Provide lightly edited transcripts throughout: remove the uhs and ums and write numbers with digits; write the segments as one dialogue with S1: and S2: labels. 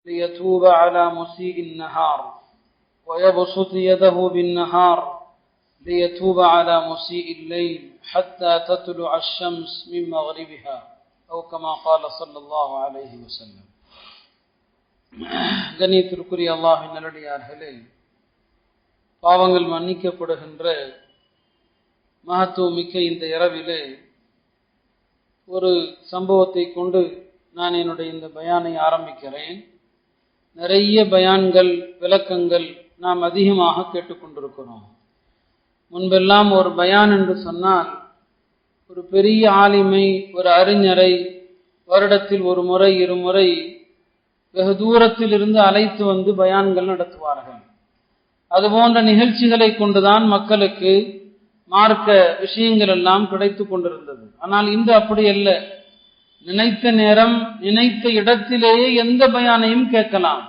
S1: ليتوب على مسيء النهار ويبسط يده بالنهار ليتوب على مسيء الليل حتى تطلع الشمس من مغربها أو كما قال صلى الله عليه وسلم. கண்ணியத்திற்குரிய அல்லாஹ்வின் நல்லடியார்களே, பாவங்கள் மன்னிக்கப்படுகின்ற மகத்துவமிக்க இந்த இரவிலே ஒரு சம்பவத்தை கொண்டு நான் என்னுடைய இந்த பயானை ஆரம்பிக்கிறேன். நிறைய பயான்கள், விளக்கங்கள் நாம் அதிகமாக கேட்டுக்கொண்டிருக்கிறோம். முன்பெல்லாம் ஒரு பயான் என்று சொன்னால் ஒரு பெரிய ஆலிமை, ஒரு அறிஞரை வருடத்தில் ஒரு முறை இருமுறை வெகு தூரத்தில் இருந்து அழைத்து வந்து பயான்கள் நடத்துவார்கள். அதுபோன்ற நிகழ்ச்சிகளை கொண்டுதான் மக்களுக்கு மார்க்க விஷயங்கள் எல்லாம் கிடைத்து கொண்டிருந்தது. ஆனால் இன்று அப்படி அல்ல. நினைத்த நேரம், நினைத்த இடத்திலேயே எந்த பயானையும் கேட்கலாம்,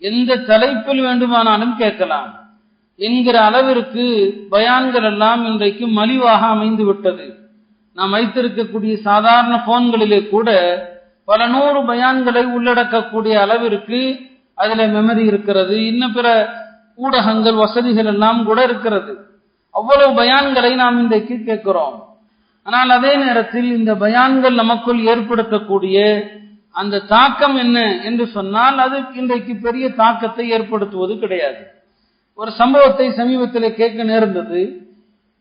S1: எந்த தலைப்பில் வேண்டுமானாலும் கேட்கலாம் என்கிற அளவிற்கு பயான்கள் எல்லாம் இன்றைக்கு மலிவாக அமைந்து விட்டது. நாம் வைத்திருக்கக்கூடிய சாதாரண போன்களிலே கூட பல நூறு பயான்களை உள்ளடக்கக்கூடிய அளவிற்கு அதில் மெமரி இருக்கிறது. இன்னும் பிற ஊடகங்கள், வசதிகள் எல்லாம் கூட இருக்கிறது. அவ்வளவு பயான்களை நாம் இன்றைக்கு கேட்கிறோம். ஆனால் அதே நேரத்தில் இந்த பயான்கள் நமக்குள் ஏற்படுத்தக்கூடிய அந்த தாக்கம் என்ன என்று சொன்னால் அது இன்றைக்கு பெரிய தாக்கத்தை ஏற்படுத்துவது கிடையாது. ஒரு சம்பவத்தை சமீபத்தில் கேட்க நேர்ந்தது.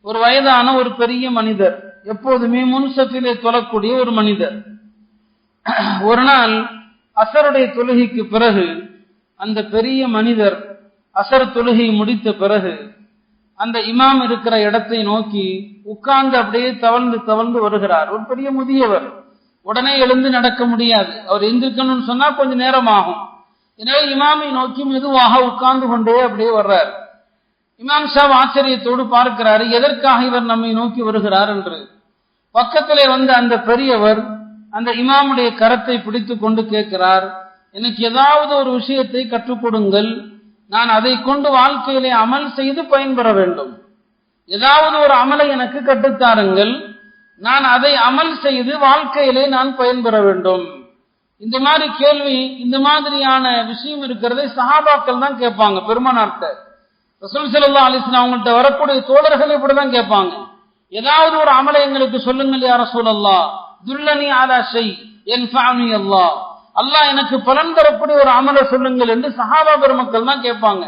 S1: ஒரு வயதான ஒரு பெரிய மனிதர், எப்போதுமே முன்சத்திலே தொழக்கூடிய ஒரு மனிதர், ஒரு நாள் அசருடைய தொழுகைக்கு பிறகு அந்த பெரிய மனிதர் அசர் தொழுகை முடித்த பிறகு அந்த இமாம் இருக்கிற இடத்தை நோக்கி உட்கார்ந்து அப்படியே தவழ்ந்து தவழ்ந்து வருகிறார். ஒரு பெரிய முதியவர், உடனே எழுந்து நடக்க முடியாது. அவர் எந்திருக்கணும்னு சொன்னா கொஞ்சம் நேரம் ஆகும். எனவே இமாமை நோக்கி மெதுவாக உட்கார்ந்து கொண்டே அப்படியே வர்றார். இமாம் சாப் ஆச்சரியத்தோடு பார்க்கிறாரு, எதற்காக இவர் நம்மை நோக்கி வருகிறார் என்று. பக்கத்திலே வந்த அந்த பெரியவர் அந்த இமாமுடைய கரத்தை பிடித்து கொண்டு கேட்கிறார், எனக்கு ஏதாவது ஒரு விஷயத்தை கற்றுக் கொடுங்கள், நான் அதை கொண்டு வாழ்க்கையிலே அமல் செய்து பயன்பெற வேண்டும். ஏதாவது ஒரு அமலை எனக்கு கற்றுத்தாருங்கள், நான் அதை அமல் செய்து வாழ்க்கையிலே நான் பயன்பெற வேண்டும். இந்த மாதிரி கேள்வி, இந்த மாதிரியான விஷயம் இருக்கிறதை சஹாபாக்கள் தான் கேட்பாங்க. பெருமானார்ட்ட, ரசூல் ஸல்லல்லாஹு அலைஹி வஸல்லம் அவங்கள்ட்ட வரக்கூடிய தோழர்கள் இப்படிதான் கேட்பாங்க. ஏதாவது ஒரு அமலை எங்களுக்கு சொல்லுங்கள் யா ரசூலல்லாஹ், துல்லனி அலா ஷை யன்ஃபஅனி அல்லாஹ், அல்லாஹ் எனக்கு பலன் தரக்கூடிய ஒரு அமலை சொல்லுங்கள் என்று சஹாபா பெருமக்கள் தான் கேட்பாங்க.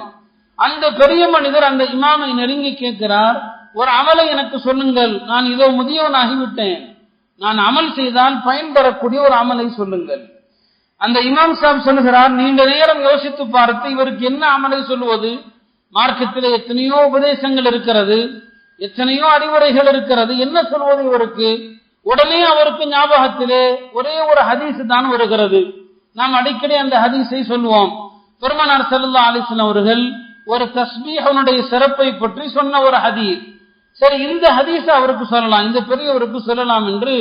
S1: அந்த பெரிய மனிதர் அந்த இமாமை நெருங்கி கேட்கிறார், ஒரு அமலை எனக்கு சொல்லுங்கள், நான் இதோ முதியவனாகிவிட்டேன், நான் அமல் செய்தால் பயன் தரக்கூடிய ஒரு அமலை சொல்லுங்கள். அந்த இமாம் சாப் சொல்லுகிறார், நீண்ட நேரம் யோசித்து பார்த்து இவருக்கு என்ன அமலை சொல்லுவது? மார்க்கத்திலே எத்தனையோ உபதேசங்கள் இருக்கிறது, எத்தனையோ அறிவுரைகள் இருக்கிறது, என்ன சொல்வது இவருக்கு? உடனே அவருக்கு ஞாபகத்திலே ஒரே ஒரு ஹதீஸ் தான் வருகிறது. நாம் அடிக்கடி அந்த ஹதீஸை சொல்லுவோம். பெருமானார் ஸல்லல்லாஹு அலைஹி வஸல்லம் அவர்கள் ஒரு தஸ்பீஹனுடைய சிறப்பை பற்றி சொன்ன ஒரு ஹதீஸ். சரி, இந்த ஹதீஸ அவருக்கு சொல்லலாம், இந்த பெரியவருக்கு சொல்லலாம் என்று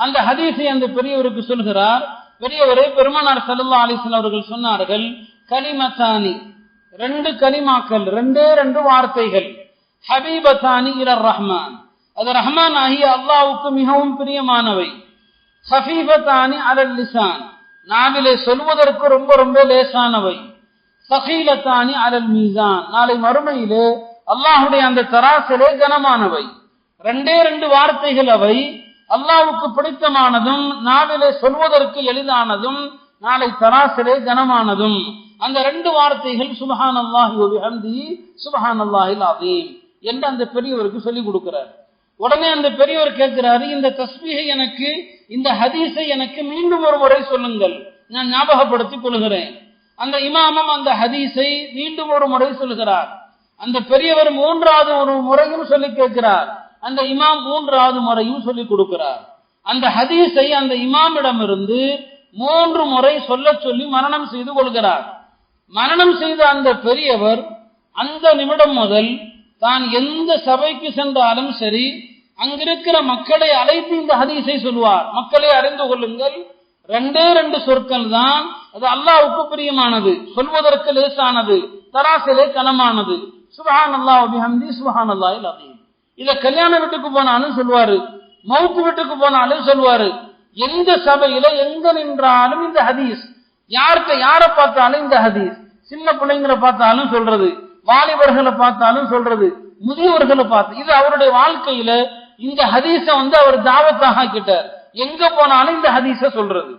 S1: அந்த ஹதீஸை அந்த பெரியவருக்கு சொல்கிறார். பெரியவரே, பெருமானார் ஸல்லல்லாஹு அலைஹி வஸல்லம் அவர்கள் சொன்னார்கள், கலிமத்தானி, ரெண்டு கலிமாக்கள், ரெண்டே ரெண்டு வார்த்தைகள், ஹபீபத்தானி இலர் ரஹ்மான், அது ரஹ்மான் ஆகிய அல்லாஹ்வுக்கு மிகவும் பிரியமானவை, சஃபீபத்தானி அலல் லிசான், நாவிலே சொல்வதற்கு ரொம்ப ரொம்ப லேசானவை, சகீலத்தானி அலல் மீசான், நாளை மறுமையிலே அல்லாஹுடைய அந்த தராசிலே கனமானவை. ரெண்டே ரெண்டு வார்த்தைகள் அவை, அல்லாஹ்வுக்கு பிடித்தமானதும் நாவிலே சொல்வதற்கு எளிதானதும் நாளை தராசிலே கனமானதும். அந்த ரெண்டு வார்த்தைகள் சுப்ஹானல்லாஹி வ பிஹம்திஹி சுப்ஹானல்லாஹில் அஸீம் என்று அந்த பெரியவருக்கு சொல்லி கொடுக்கிறார். உடனே அந்த பெரியவர் கேட்கிறாரு, இந்த தஸ்பீஹை எனக்கு, இந்த ஹதீஸை எனக்கு மீண்டும் ஒரு முறை சொல்லுங்கள், நான் ஞாபகப்படுத்திக் கொள்கிறேன். அந்த இமாமும் அந்த ஹதீஸை மீண்டும் ஒரு முறை சொல்கிறார். அந்த பெரியவர் மூன்றாவது ஒரு முறையும் சொல்லி கேட்கிறார். அந்த இமாம் மூன்றாவது முறையும் சொல்லி கொடுக்கிறார். அந்த ஹதீஸை அந்த இமாமிடமிருந்து 3 முறை சொல்ல சொல்லி மரணம் செய்து கொள்கிறார். மரணம் செய்த அந்த பெரியவர் அந்த நிமிடம் முதல் தான் எந்த சபைக்கு சென்றாலும் சரி, அங்கிருக்கிற மக்களை அழைத்து இந்த ஹதீஸை சொல்வார். மக்களை அறிந்து கொள்ளுங்கள், ரெண்டே ரெண்டு சொற்கள் தான், அது அல்லாஹ்வுக்கு பிரியமானது, சொல்வதற்கு லேசானது, தராசிலே கனமானது, சுப்ஹானல்லாஹி வ பிஹம்திஹி சுப்ஹானல்லாஹில் அஸீம். இத கல்யாண வீட்டுக்கு போனாலும் சொல்வாரு, மவுத் வீட்டுக்கு போனாலும் சொல்வாரு, எந்த சபையில எங்க நின்றாலும் இந்த ஹதீஸ் யாரை பார்த்தாலும் இந்த ஹதீஸ், சின்ன பிள்ளைங்களை பார்த்தாலும் சொல்றது, வாலிபர்களை பார்த்தாலும் சொல்றது, முதியவர்களை பார்த்து, இது அவருடைய வாழ்க்கையில இந்த ஹதீஸ அவர் தாவத்தாக ஆக்கிட்டார். எங்க போனாலும் இந்த ஹதீஸ சொல்றது.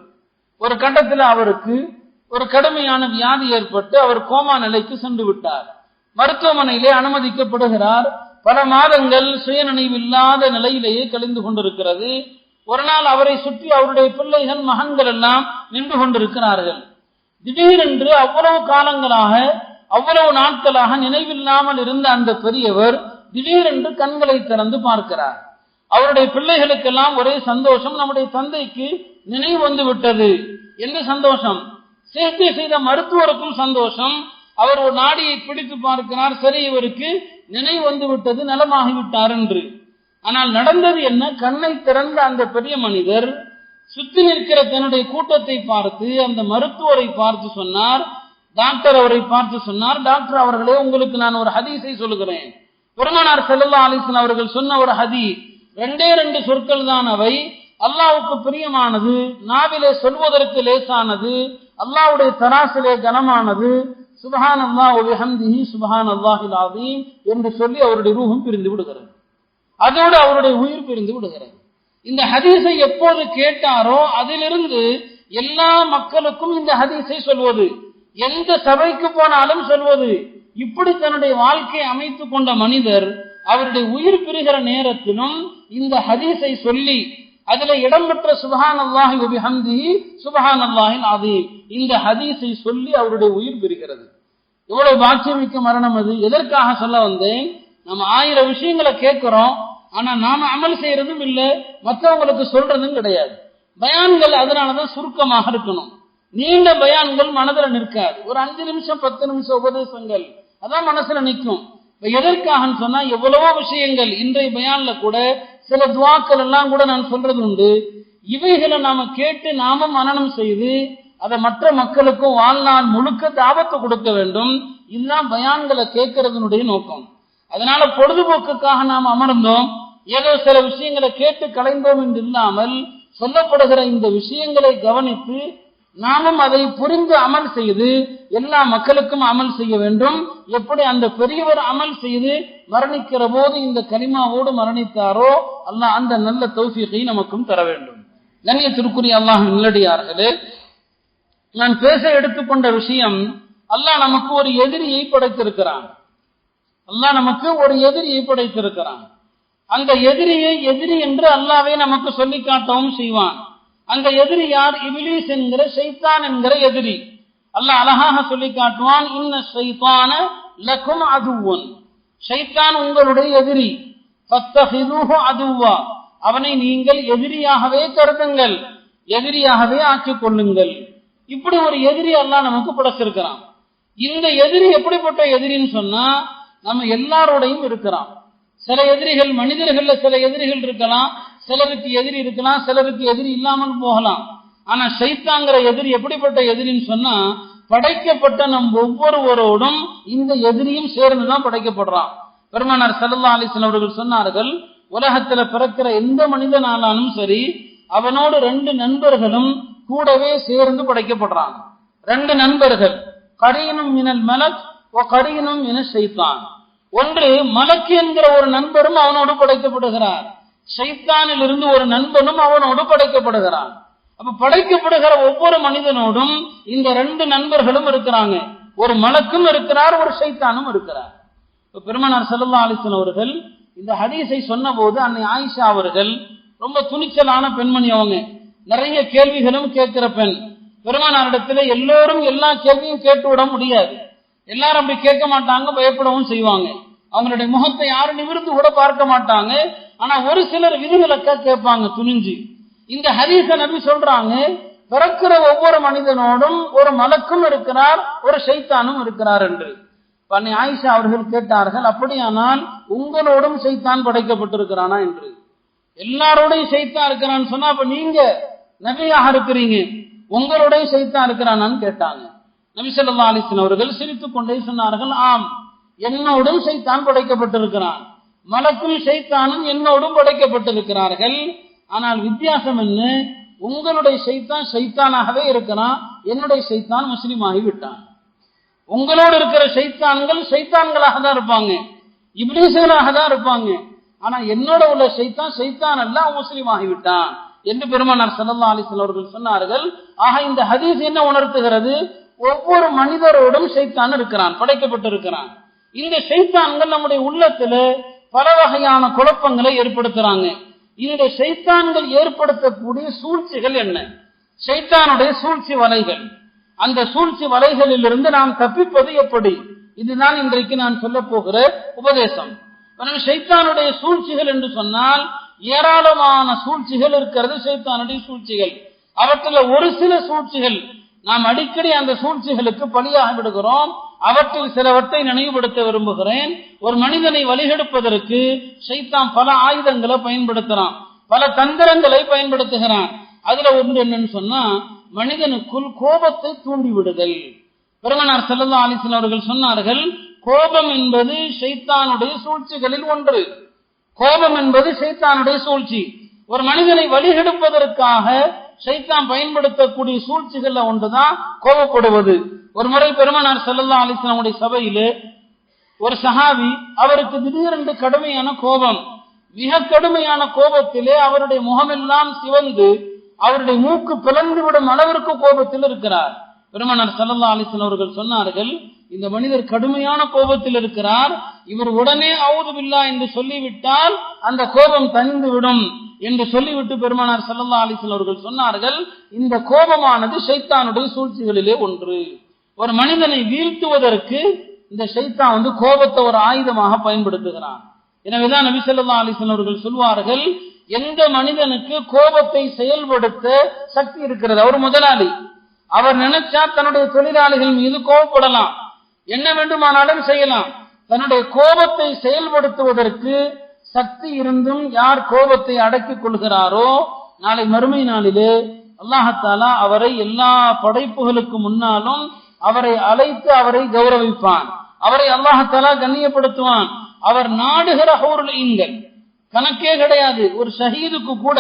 S1: ஒரு கட்டத்தில் அவருக்கு ஒரு கடுமையான வியாதி ஏற்பட்டு அவர் கோமா நிலைக்கு சென்று விட்டார். மருத்துவமனையிலே அனுமதிக்கப்படுகிறார். பல மாதங்கள் சுயநினைவில்லாத நிலையிலேயே கழிந்து கொண்டிருக்கிறது. ஒரு நாள் அவரை சுற்றி அவருடைய பிள்ளைகள் மகன்கள் எல்லாம் நின்று கொண்டிருக்கிறார்கள். திடீரென்று அவ்வளவு காலங்களாக அவ்வளவு நாட்களாக நினைவில்லாமல் இருந்த அந்த பெரியவர் திடீரென்று கண்களை திறந்து பார்க்கிறார். அவருடைய பிள்ளைகளுக்கெல்லாம் ஒரே சந்தோஷம், நம்முடைய தந்தைக்கு நினைவு வந்து விட்டது என்று சந்தோஷம். சிகிச்சை செய்த மருத்துவருக்கும் சந்தோஷம். அவர் ஒரு நாடியை பிடித்து பார்க்கிறார், சரி இவருக்கு நினைவு வந்து விட்டது, நலமாகிவிட்டார் என்று. ஆனால் நடந்தது என்ன? கண்ணை திறந்த அந்த பெரிய மனிதர் சுத்தி நிற்கிற தன்னுடைய கூட்டத்தை பார்த்து அந்த மருத்துவரை பார்த்து சொன்னார், டாக்டர் அவரை பார்த்து சொன்னார், டாக்டர் அவர்களே, உங்களுக்கு நான் ஒரு ஹதீஸை சொல்லுகிறேன். பெருமானார் ஸல்லல்லாஹு அலைஹி வஸல்லம் அவர்கள் சொன்ன ஒரு ஹதீஸ், 2 சொற்கள் தான் அவை. அல்லாஹ்வுக்கு பிரியமானது, நாவிலே சொல்வதற்கு லேசானது, அல்லாஹ்வுடைய தராசிலே கனமானது. சுப்ஹானல்லாஹ் வ பிஹம்திஹி சுப்ஹானல்லாஹில் அஸீம் என்று சொல்லி அவருடைய ரூஹும் பிரிந்து விடுகிறது. அதோடு அவருடைய உயிர் பிரிந்து விடுகிறது. இந்த ஹதீஸை எப்போது கேட்டாரோ அதிலிருந்து எல்லா மக்களுக்கும் இந்த ஹதீஸை சொல்வது, எந்த சபைக்கு போனாலும் சொல்வது. இப்படி தன்னுடைய வாழ்க்கையை அமைத்துக் கொண்ட மனிதர் அவருடைய உயிர் பிரிகிற நேரத்திலும் இந்த ஹதீஸை சொல்லி அதில் இடம்பெற்ற சுப்ஹானல்லாஹி வ பிஹம்திஹி சுப்ஹானல்லாஹில் அஸீம் இந்த ஹதீஸை சொல்லி அவருடைய உயிர் பிரிகிறது. எவ்வளவு பாக்கியமிக்க மரணம் அது! எதற்காக சொல்ல வந்தேன்? நம்ம 1000 விஷயங்களை கேட்கிறோம், ஆனா நாம அமல் செய்யறதும் இல்லை, மற்றவங்களுக்கு சொல்றதும் கிடையாது. பயான்கள் அதனாலதான் சுருக்கமாக இருக்கணும். நீண்ட பயான்கள் மனதுல நிற்காது. ஒரு 5 நிமிஷம் 10 நிமிஷம் உபதேசங்கள் அதான் மனசுல நிற்கும். எதற்காக சொன்னா, எவ்வளவோ விஷயங்கள் இன்றைய பயான்ல கூட சில துவாக்கள் எல்லாம் கூட நான் சொல்றது உண்டு. இவைகளை நாம கேட்டு நாம மனனம் செய்து அதை மற்ற மக்களுக்கும் வாழ்நாள் முழுக்க தாவத்து கொடுக்க வேண்டும். இதுதான் பயான்களை கேட்கறதனுடைய நோக்கம். அதனால பொழுதுபோக்குக்காக நாம் அமர்ந்தோம், ஏதோ சில விஷயங்களை கேட்டு கலைந்தோம் என்று இல்லாமல் சொல்லப்படுகிற இந்த விஷயங்களை கவனித்து நாமும் அதை புரிந்து அமல் செய்து எல்லா மக்களுக்கும் அமல் செய்ய வேண்டும். எப்படி அந்த பெரியவர் அமல் செய்து மரணிக்கிற போது இந்த கலிமாவோடு மரணித்தாரோ அல்லாஹ் அந்த நல்ல தௌஃபீகை நமக்கும் தர வேண்டும். கண்ணியத்திற்குரிய அல்லாஹ் நல்லடியார்களே, நான் பேச எடுத்துக்கொண்ட விஷயம், அல்லாஹ் நமக்கு ஒரு எதிரியை படைத்திருக்கிறான். அல்லாஹ் நமக்கு ஒரு எதிரியை படைத்திருக்கிறான். அந்த எதிரியை எதிரி என்று அல்லாஹ்வே நமக்கு சொல்லி காட்டவும் செய்வான். அந்த எதிரி யார்? இப்லீஸ் என்கிற ஷைத்தான் என்கிற எதிரி. அல்லாஹ் அழகாக சொல்லி காட்டுவான், இன்ன ஷைத்தான லக்கும் அதுவன், ஷைத்தான் உங்களுடைய எதிரி, ஃபத்தஹிதுஹு அதுவா, அவனை நீங்கள் எதிரியாகவே கருதுங்கள், எதிரியாகவே ஆக்கிக் கொள்ளுங்கள். இப்படி ஒரு எதிரி அல்லாஹ் நமக்கு படைச்சிருக்கிறான். இந்த எதிரி எப்படிப்பட்ட எதிரின்னு சொன்னா, நம்ம எல்லாரோடையும் இருக்கிறான். சில எதிரிகள் மனிதர்கள்ல சில எதிரிகள் இருக்கலாம், சிலருக்கு எதிரி இருக்கலாம், சிலருக்கு எதிரி இல்லாமல் போகலாம். ஆனா ஷைத்தான்கிற எதிரி எப்படிப்பட்ட எதிரின்னு சொன்னா, படைக்கப்பட்ட நம் ஒவ்வொருவரோடும் இந்த எதிரியும் சேர்ந்துதான் படைக்கப்படுறான். பெருமானார் ஸல்லல்லாஹு அலைஹி வஸல்லம் அவர்கள் சொன்னார்கள், உலகத்துல பிறக்கிற எந்த மனிதனானாலும் சரி, அவனோடு 2 நண்பர்களும் கூடவே சேர்ந்து படைக்கப்படுறாங்க. 2 நண்பர்கள், கரீனும் மினல் மலக் வ கரீனும் மினஷ் ஷைத்தான். ஒன்று மலக்கு என்கிற ஒரு நண்பரும் அவனோடு படைக்கப்படுகிறார், ஷைத்தானில் இருந்து ஒரு நண்பனும் அவனோடு படைக்கப்படுகிறான். அப்ப படைக்கப்படுகிற ஒவ்வொரு மனிதனோடும் இந்த 2 நண்பர்களும் இருக்கிறாங்க. ஒரு மலக்கும் இருக்கிறார், ஒரு ஷைத்தானும் இருக்கிறார். பெருமானார் ஸல்லல்லாஹு அலைஹி வஸல்லம் அவர்கள் இந்த ஹதீஸை சொன்ன போது அன்னை ஆயிஷா அவர்கள் ரொம்ப துணிச்சலான பெண்மணி, அவங்க நிறைய கேள்விகளும் கேட்கிற பெண். பெருமானாரிடத்துல எல்லோரும் எல்லா கேள்வியும் கேட்டு விட முடியாது, எல்லாரும் அப்படி கேட்க மாட்டாங்க, பயப்படவும் செய்வாங்க. அவங்களுடைய முகத்தை யாரும் நிமிர்ந்து கூட பார்க்க மாட்டாங்க. ஆனா ஒரு சிலர் விதிவிலக்கா கேட்பாங்க துணிஞ்சு. இந்த ஹதீஸ நபி சொல்றாங்க, பிறக்கிற ஒவ்வொரு மனிதனோடும் ஒரு மலக்கும் இருக்கிறார், ஒரு ஷைத்தானும் இருக்கிறார் என்று. அன்னை ஆயிஷா அவர்கள் கேட்டார்கள், அப்படியானால் உங்களோடும் ஷைத்தான் படைக்கப்பட்டிருக்கிறானா என்று. எல்லாரோடையும் ஷைத்தான் இருக்கிறான்னு சொன்னா, அப்ப நீங்க நபியாக இருக்கிறீங்க, உங்களோடையும் ஷைத்தான் இருக்கிறானான்னு கேட்டாங்க. நபி ஸல்லல்லாஹு அலைஹி வஸல்லம் அவர்கள் சிரித்துக் கொண்டே சொன்னார்கள், ஆம், என்னோடும் ஷைத்தான் படைக்கப்பட்டிருக்கிறான், மலக்கும் ஷைத்தானும் என்னோடும் படைக்கப்பட்டிருக்கிறார்கள். ஆனால் வித்தியாசம் என்ன? உங்களுடைய ஷைத்தான் ஷைத்தானாகவே இருக்கிறான், என்னுடைய ஷைத்தான் முஸ்லீம் ஆகிவிட்டான். உங்களோடு இருக்கிற ஷைத்தான்கள் ஷைத்தான்களாக தான் இருப்பாங்க, இப்லீஸ்களாக தான் இருப்பாங்க. ஆனா என்னோட உள்ள ஷைத்தான் அல்ல, அவன் முஸ்லீம் ஆகிவிட்டான் என்று பெருமானார் ஸல்லல்லாஹு அலைஹி வஸல்லம் அவர்கள் சொன்னார்கள். ஆக இந்த ஹதீஸ் என்ன உணர்த்துகிறது? ஒவ்வொரு மனிதரோடும் ஷைத்தான் இருக்கிறான், படைக்கப்பட்டிருக்கிறான். இந்த ஷைத்தான்கள் நம்முடைய உள்ளத்துல பல வகையான குழப்பங்களை ஏற்படுத்துறாங்க. இந்த ஷைத்தான்கள் ஏற்படுத்தக்கூடிய சூழ்ச்சிகள் என்ன? ஷைத்தானுடைய சூழ்ச்சி வலைகள். அந்த சூழ்ச்சி வலைகளிலிருந்து நாம் தப்பிப்பது எப்படி? இதுதான் இன்றைக்கு நான் சொல்ல போகிற உபதேசம். ஷைத்தானுடைய சூழ்ச்சிகள் என்று சொன்னால் ஏராளமான சூழ்ச்சிகள் இருக்கிறது. ஷைத்தானுடைய சூழ்ச்சிகள், அவற்றில் ஒரு சில சூழ்ச்சிகள் நாம் அடிக்கடி அந்த சூழ்ச்சிகளுக்கு பலியாக விடுகிறோம். அவற்றில் சிலவற்றை நினைவுபடுத்த விரும்புகிறேன். ஒரு மனிதனை வழிகெடுப்பதற்கு ஷைத்தான் பல ஆயுதங்களை பயன்படுத்துறான், பல தந்திரங்களை பயன்படுத்துகிறான். அதுல ஒன்று என்னன்னு சொன்னா, மனிதனுக்குள் கோபத்தை தூண்டி விடுதல். பெருமானார் ஸல்லல்லாஹு அலைஹி வஸல்லம் அவர்கள் சொன்னார்கள், கோபம் என்பது ஷைத்தானுடைய சூழ்ச்சிகளில் ஒன்று. கோபம் என்பது ஷைத்தானுடைய சூழ்ச்சி. ஒரு மனிதனை வழிகெடுப்பதற்காக ஷைத்தான் பயன்படுத்தக்கூடிய சூழ்ச்சிகள்ல ஒன்றுதான் கோபப்படுவது. ஒரு முறை பெருமானார் ஸல்லல்லாஹு அலைஹி வஸல்லம் உடைய சபையிலே ஒரு சஹாபி, அவருக்கு திடீரென்று கடுமையான கோபம், மிக கடுமையான கோபத்திலே அவருடைய முகமெல்லாம் சிவந்து அவருடைய மூக்கு பிளந்து விடும் அளவிற்கு கோபத்தில் இருக்கிறார். பெருமானார் ஸல்லல்லாஹு அலைஹி வஸல்லம் அவர்கள் சொன்னார்கள், இந்த மனிதர் கடுமையான கோபத்தில் இருக்கிறார், இவர் உடனே அஊது பில்லாஹ் என்று சொல்லிவிட்டால் அந்த கோபம் தணிந்து விடும் என்று சொல்லிவிட்டு பெருமானார் ஸல்லல்லாஹு அலைஹி வஸல்லம் அவர்கள் சொன்னார்கள், இந்த கோபமானது ஷைத்தானுடைய சூழ்ச்சிகளிலே ஒன்று. ஒரு மனிதனை வீழ்த்துவதற்கு இந்த ஷைத்தான் கோபத்தை ஒரு ஆயுதமாக பயன்படுத்துகிறான். எனவேதான் நபி ஸல்லல்லாஹு அலைஹி வஸல்லம் அவர்கள் சொல்வார்கள், எந்த மனிதனுக்கு கோபத்தை செயல்படுத்த சக்தி இருக்கிறது, அவர் முதலாளி, அவர் நினைச்சா தன்னுடைய தொழிலாளிகள் மீது கோபப்படலாம், என்ன வேண்டுமானாலும் செய்யலாம். தன்னுடைய கோபத்தை செயல்படுத்துவதற்கு சக்தி இருந்தும் யார் கோபத்தை அடக்கிக் கொள்கிறாரோ, நாளை மறுமை நாளிலே அல்லாஹ் தஆலா அவரை எல்லா படைப்புகளுக்கு முன்னாலும் அவரை அழைத்து அவரை கௌரவிப்பான், அவரை அல்லாஹ் தஆலா கண்ணியப்படுத்துவான். அவர் நாடுகிற ஹூருல் ஈன்கள் கணக்கே கிடையாது. ஒரு ஷஹீதுக்கு கூட,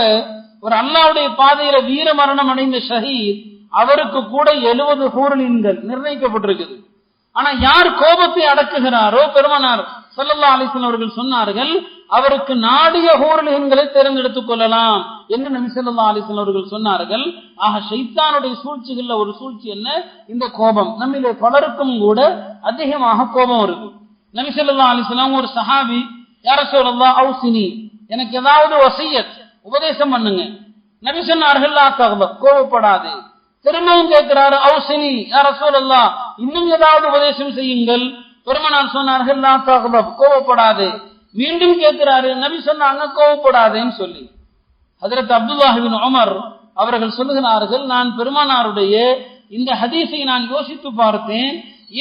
S1: ஒரு அல்லாஹ்வுடைய பாதையில வீர மரணம் அடைந்த ஷஹீத், அவருக்கு கூட 70 ஹூருல் ஈன்கள் நிர்ணயிக்கப்பட்டிருக்குது. ஆனா யார் கோபத்தை அடக்குகிறாரோ, பெருமானார் ஸல்லல்லாஹு அலைஹி வஸல்லம் அவர்கள் சொன்னார்கள், அவருக்கு நாடிய ஹூருல் ஈன்களை தேர்ந்தெடுத்துக் கொள்ளலாம் என்று நபி ஸல்லல்லாஹு அலைஹி வஸல்லம் அவர்கள் சொன்னார்கள். ஆக ஷைத்தானுடைய சூழ்ச்சிகள்ல ஒரு சூழ்ச்சி என்ன? இந்த கோபம். நம்மிலே பலருக்கும் கூட அதிகமாக கோபம் இருக்கு. நபி ஸல்லல்லாஹு அலைஹி வஸல்லம் ஒரு சஹாபி, யா ரசூலல்லாஹ் அவுசினி, எனக்கு ஏதாவது வசியத் உபதேசம் பண்ணுங்க. நபி சொன்னார்கள், லா தக்லப், கோபப்படாதே. திரும்பவும் கேட்கிறாரு, அவுசினி யா ரசூலல்லாஹ், இன்னும் ஏதாவது உபதேசம் செய்யுங்கள். பெருமானார் சொன்னார்கள், லா தக்லப், கோபப்படாதே. மீண்டும் கேட்கிறாரு, நபி சொன்னாங்க கோபப்படாதேன்னு சொல்லி. ஹஜ்ரத் அப்துல்லாஹ் இப்னு உமர் அவர்கள் சொல்லுகிறார்கள், நான் பெருமானாருடைய இந்த ஹதீஸை நான் யோசித்து பார்த்தேன்,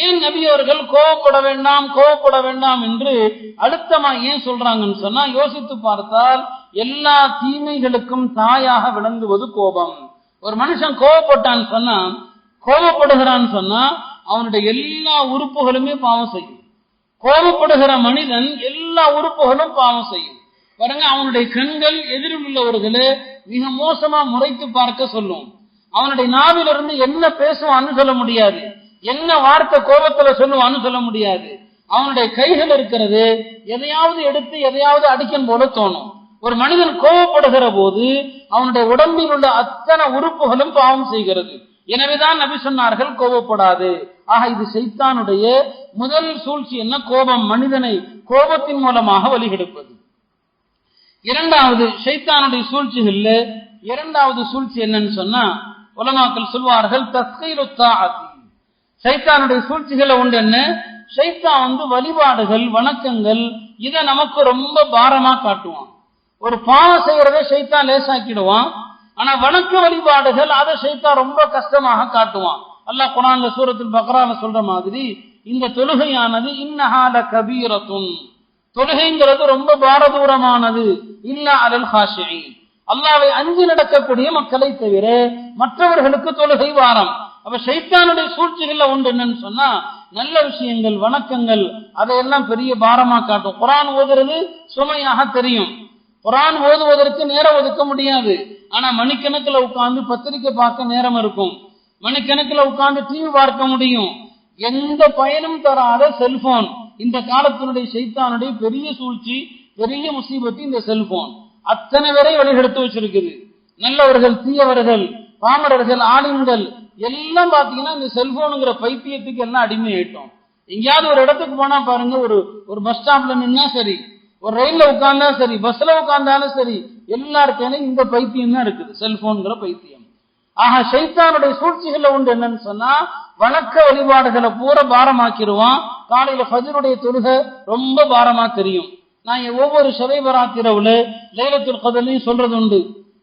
S1: ஏன் நபி அவர்கள் கோபப்பட வேண்டாம் என்று அழுத்தமா ஏன் சொல்றாங்கன்னு சொன்னா, யோசித்து பார்த்தால் எல்லா தீமைகளுக்கும் தாயாக விளங்குவது கோபம். ஒரு மனுஷன் கோபப்பட்டான்னு சொன்னா, கோபப்படுகிறான்னு சொன்னா அவனுடைய எல்லா உறுப்புகளுமே பாவம் செய்யும். கோபப்படுகிற மனிதன் எல்லா உறுப்புகளும் பாவம் செய்யும். பாருங்க, அவனுடைய கண்கள் எதிரில் உள்ளவர்களை மிக மோசமா முறைத்து பார்க்க சொல்லும். அவனுடைய நாவிலிருந்து என்ன பேசுவான்னு சொல்ல முடியாது, என்ன வார்த்தை கோபத்துல சொல்லுவான்னு சொல்ல முடியாது. அவனுடைய கைகள் இருக்கிறது, எதையாவது எடுத்து எதையாவது அடிக்கும் போல தோணும். ஒரு மனிதன் கோபப்படுகிற போது அவனுடைய உடம்பில் உள்ள அத்தனை உறுப்புகளும் பாவம் செய்கிறது. எனவேதான் நபி சொன்னார்கள் கோபப்படாது. ஆக இது ஷைத்தானுடைய முதல் சூழ்ச்சி என்ன? கோபம், மனிதனை கோபத்தின் மூலமாக வழிகெடுப்பது. இரண்டாவது ஷைத்தானுடைய சூழ்ச்சிகள்ல இரண்டாவது சூழ்ச்சி என்னன்னு சொன்னா, உலமாக்கள் சொல்வார்கள் தஸ்கீலு தாஅத்தி. ஷைத்தானுடைய சூழ்ச்சிகளை உண்டு என்ன? ஷைத்தான் வழிபாடுகள், வணக்கங்கள், இதை நமக்கு ரொம்ப பாரமா காட்டுவான். ஒரு பாவம் செய்யறத ஷைத்தான் லேசாக்கிடுவான். ஆனா வணக்க வழிபாடுகள் அதை ஷைத்தான் ரொம்ப கஷ்டமாக காட்டுவான். அல்லாஹ் குர்ஆன்ல சூரத்துல் பக்ரால சொல்ற மாதிரி, இந்த தொழுகையானது இன்னஹா லகபீரத்துன், தொழுகைங்கிறது ரொம்ப பாரதூரமானது, இல்லா அலல் ஹாஷிஈன், அல்லாஹ்வை அஞ்சி நடக்கக்கூடிய மக்களை தவிர மற்றவர்களுக்கு தொழுகை வாரம். அப்ப ஷைத்தானுடைய சூழ்ச்சிகள்ல ஒன்று என்னன்னு சொன்னா, நல்ல விஷயங்கள், வணக்கங்கள், அதையெல்லாம் பெரிய பாரமா காட்டும். குர்ஆன் ஓதுறது சுமையாக தெரியும். குர்ஆன் ஓதுவதற்கு நேரம் ஒதுக்க முடியாது. ஆனா மணிக்கணக்கில் உட்கார்ந்து பத்திரிக்கை பார்க்க நேரம் இருக்கும். மணிக்கணக்கில் உட்கார்ந்து டிவி பார்க்க முடியும். எந்த பயனும் தராத செல்போன் இந்த காலத்தினுடைய ஷைத்தானுடைய பெரிய சூழ்ச்சி, பெரிய முசீபத்து இந்த செல்போன். அத்தனை பேரை வழிகெடுத்து வச்சிருக்குது. நல்லவர்கள், தீயவர்கள், பாமரர்கள், ஆளுங்கள் எல்லாம் பாத்தீங்கன்னா இந்த செல்போனுங்கிற பைத்தியத்துக்கு எல்லாம் அடிமை ஆயிட்டோம். எங்கேயாவது ஒரு இடத்துக்கு போனா பாருங்க, ஒரு பஸ் ஸ்டாப்ல நின்னா சரி, ஒரு ரயில்ல உட்கார்ந்தா சரி, பஸ்ல உட்கார்ந்தாலும் சரி, எல்லாருக்கும் இந்த பைத்தியம் தான் இருக்குது, செல்போன்கிற பைத்தியம். ஆக ஷைத்தானுடைய சூழ்ச்சிகள்ல உண்டு என்னன்னு சொன்னா, வணக்க வழிபாடுகளை பூரா பாரமாக்கிடுவான். காலையில ஃபஜ்ருடைய தொழுகை ரொம்ப பாரமா தெரியும். நான் ஒவ்வொரு ஷபை பராத் இரவுல லைலத்துல் கத்ர்லையும் சொல்றது உண்டு,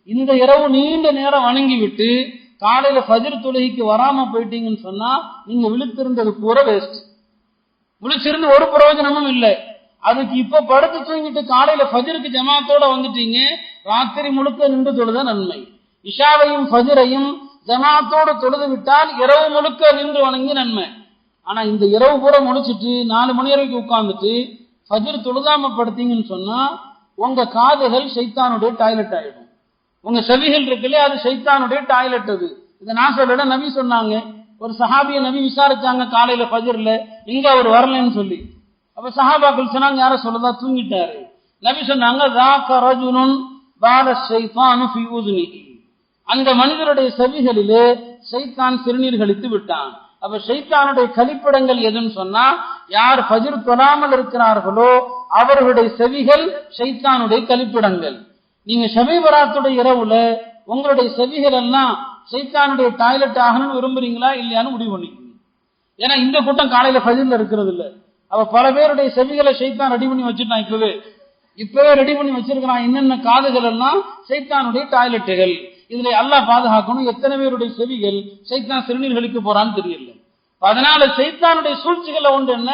S1: இந்த இரவு நீண்ட நேரம் வணங்கி விட்டு காலையில ஃபஜ்ர் தொழுகைக்கு வராம போயிட்டீங்கன்னு சொன்னா நீங்க விழித்திருந்தது பூரா வேஸ்ட். விழிச்சிருந்து ஒரு பிரயோஜனமும் இல்லை. அதுக்கு இப்ப படுத்து தூங்கிட்டு காலையில ஃபஜ்ருக்கு ஜமாத்தோட வந்துட்டீங்க, ராத்திரி முழுக்க நின்று தொழுத நன்மை. இஷாவையும் ஃபஜ்ரையும் ஜமாத்தோடு தொழுது விட்டால் இரவு முழுக்க நின்று வணங்கி நன்மை. ஆனா இந்த இரவு பூரா முடிச்சுட்டு 4 மணி வரைக்கும் உட்கார்ந்துட்டு ஃபஜ்ர் தொழுதாம படுத்தீங்கன்னு சொன்னா உங்க காதுகள் ஷைத்தானுடைய டாய்லெட் ஆயிடும். உங்க செவிகள் இருக்குல்ல, அது ஷைத்தானுடைய டாய்லெட். அது இதை நான் சொல்லல, நபி சொன்னாங்க. ஒரு சஹாபிய நபி விசாரிச்சாங்க காலையில ஃபஜ்ர்ல, இங்க அவர் வரலன்னு சொல்லி. அப்ப சஹாபாக்கள் சொன்னாங்க, யார சொல்லதா தூங்கிட்டாரு. நபி சொன்னாங்க, ذاك رجل بال الشيطان في اذنه, அந்த மனிதருடைய செவிகளிலே ஷைத்தான் சிறுநீர் கழித்து விட்டான். அப்ப ஷைத்தானுடைய கழிப்பிடங்கள் எதுன்னு சொன்னா, யார் ஃபஜ்ர் தொழாமல் இருக்கிறார்களோ அவர்களுடைய செவிகள் ஷைத்தானுடைய கழிப்பிடங்கள். நீங்க ஷபை பராத்துடைய இரவுல உங்களுடைய செவிகள் எல்லாம் ஷைத்தானுடைய டாய்லெட் ஆகணும்னு விரும்புறீங்களா இல்லையான்னு முடிவு பண்ணிக்கணும். ஏன்னா இந்த கூட்டம் காலையில ஃபஜ்ர்ல இருக்கிறது இல்ல. அப்ப பல பேருடைய செவிகளை ஷைத்தான் ரெடி பண்ணி வச்சுட்டான். இப்பவே ரெடி பண்ணி வச்சிருக்கிறான். என்னென்ன காதுகள் எல்லாம் ஷைத்தானுடைய டாய்லெட்டுகள். இதுல அல்லாஹ் பாதுகாக்கணும். எத்தனை பேருடைய செவிகள் ஷைத்தான் சிறுநீர் கழிக்க போறான்னு தெரியல. அதனால ஷைத்தானுடைய சூழ்ச்சிகளை ஒன்று என்ன,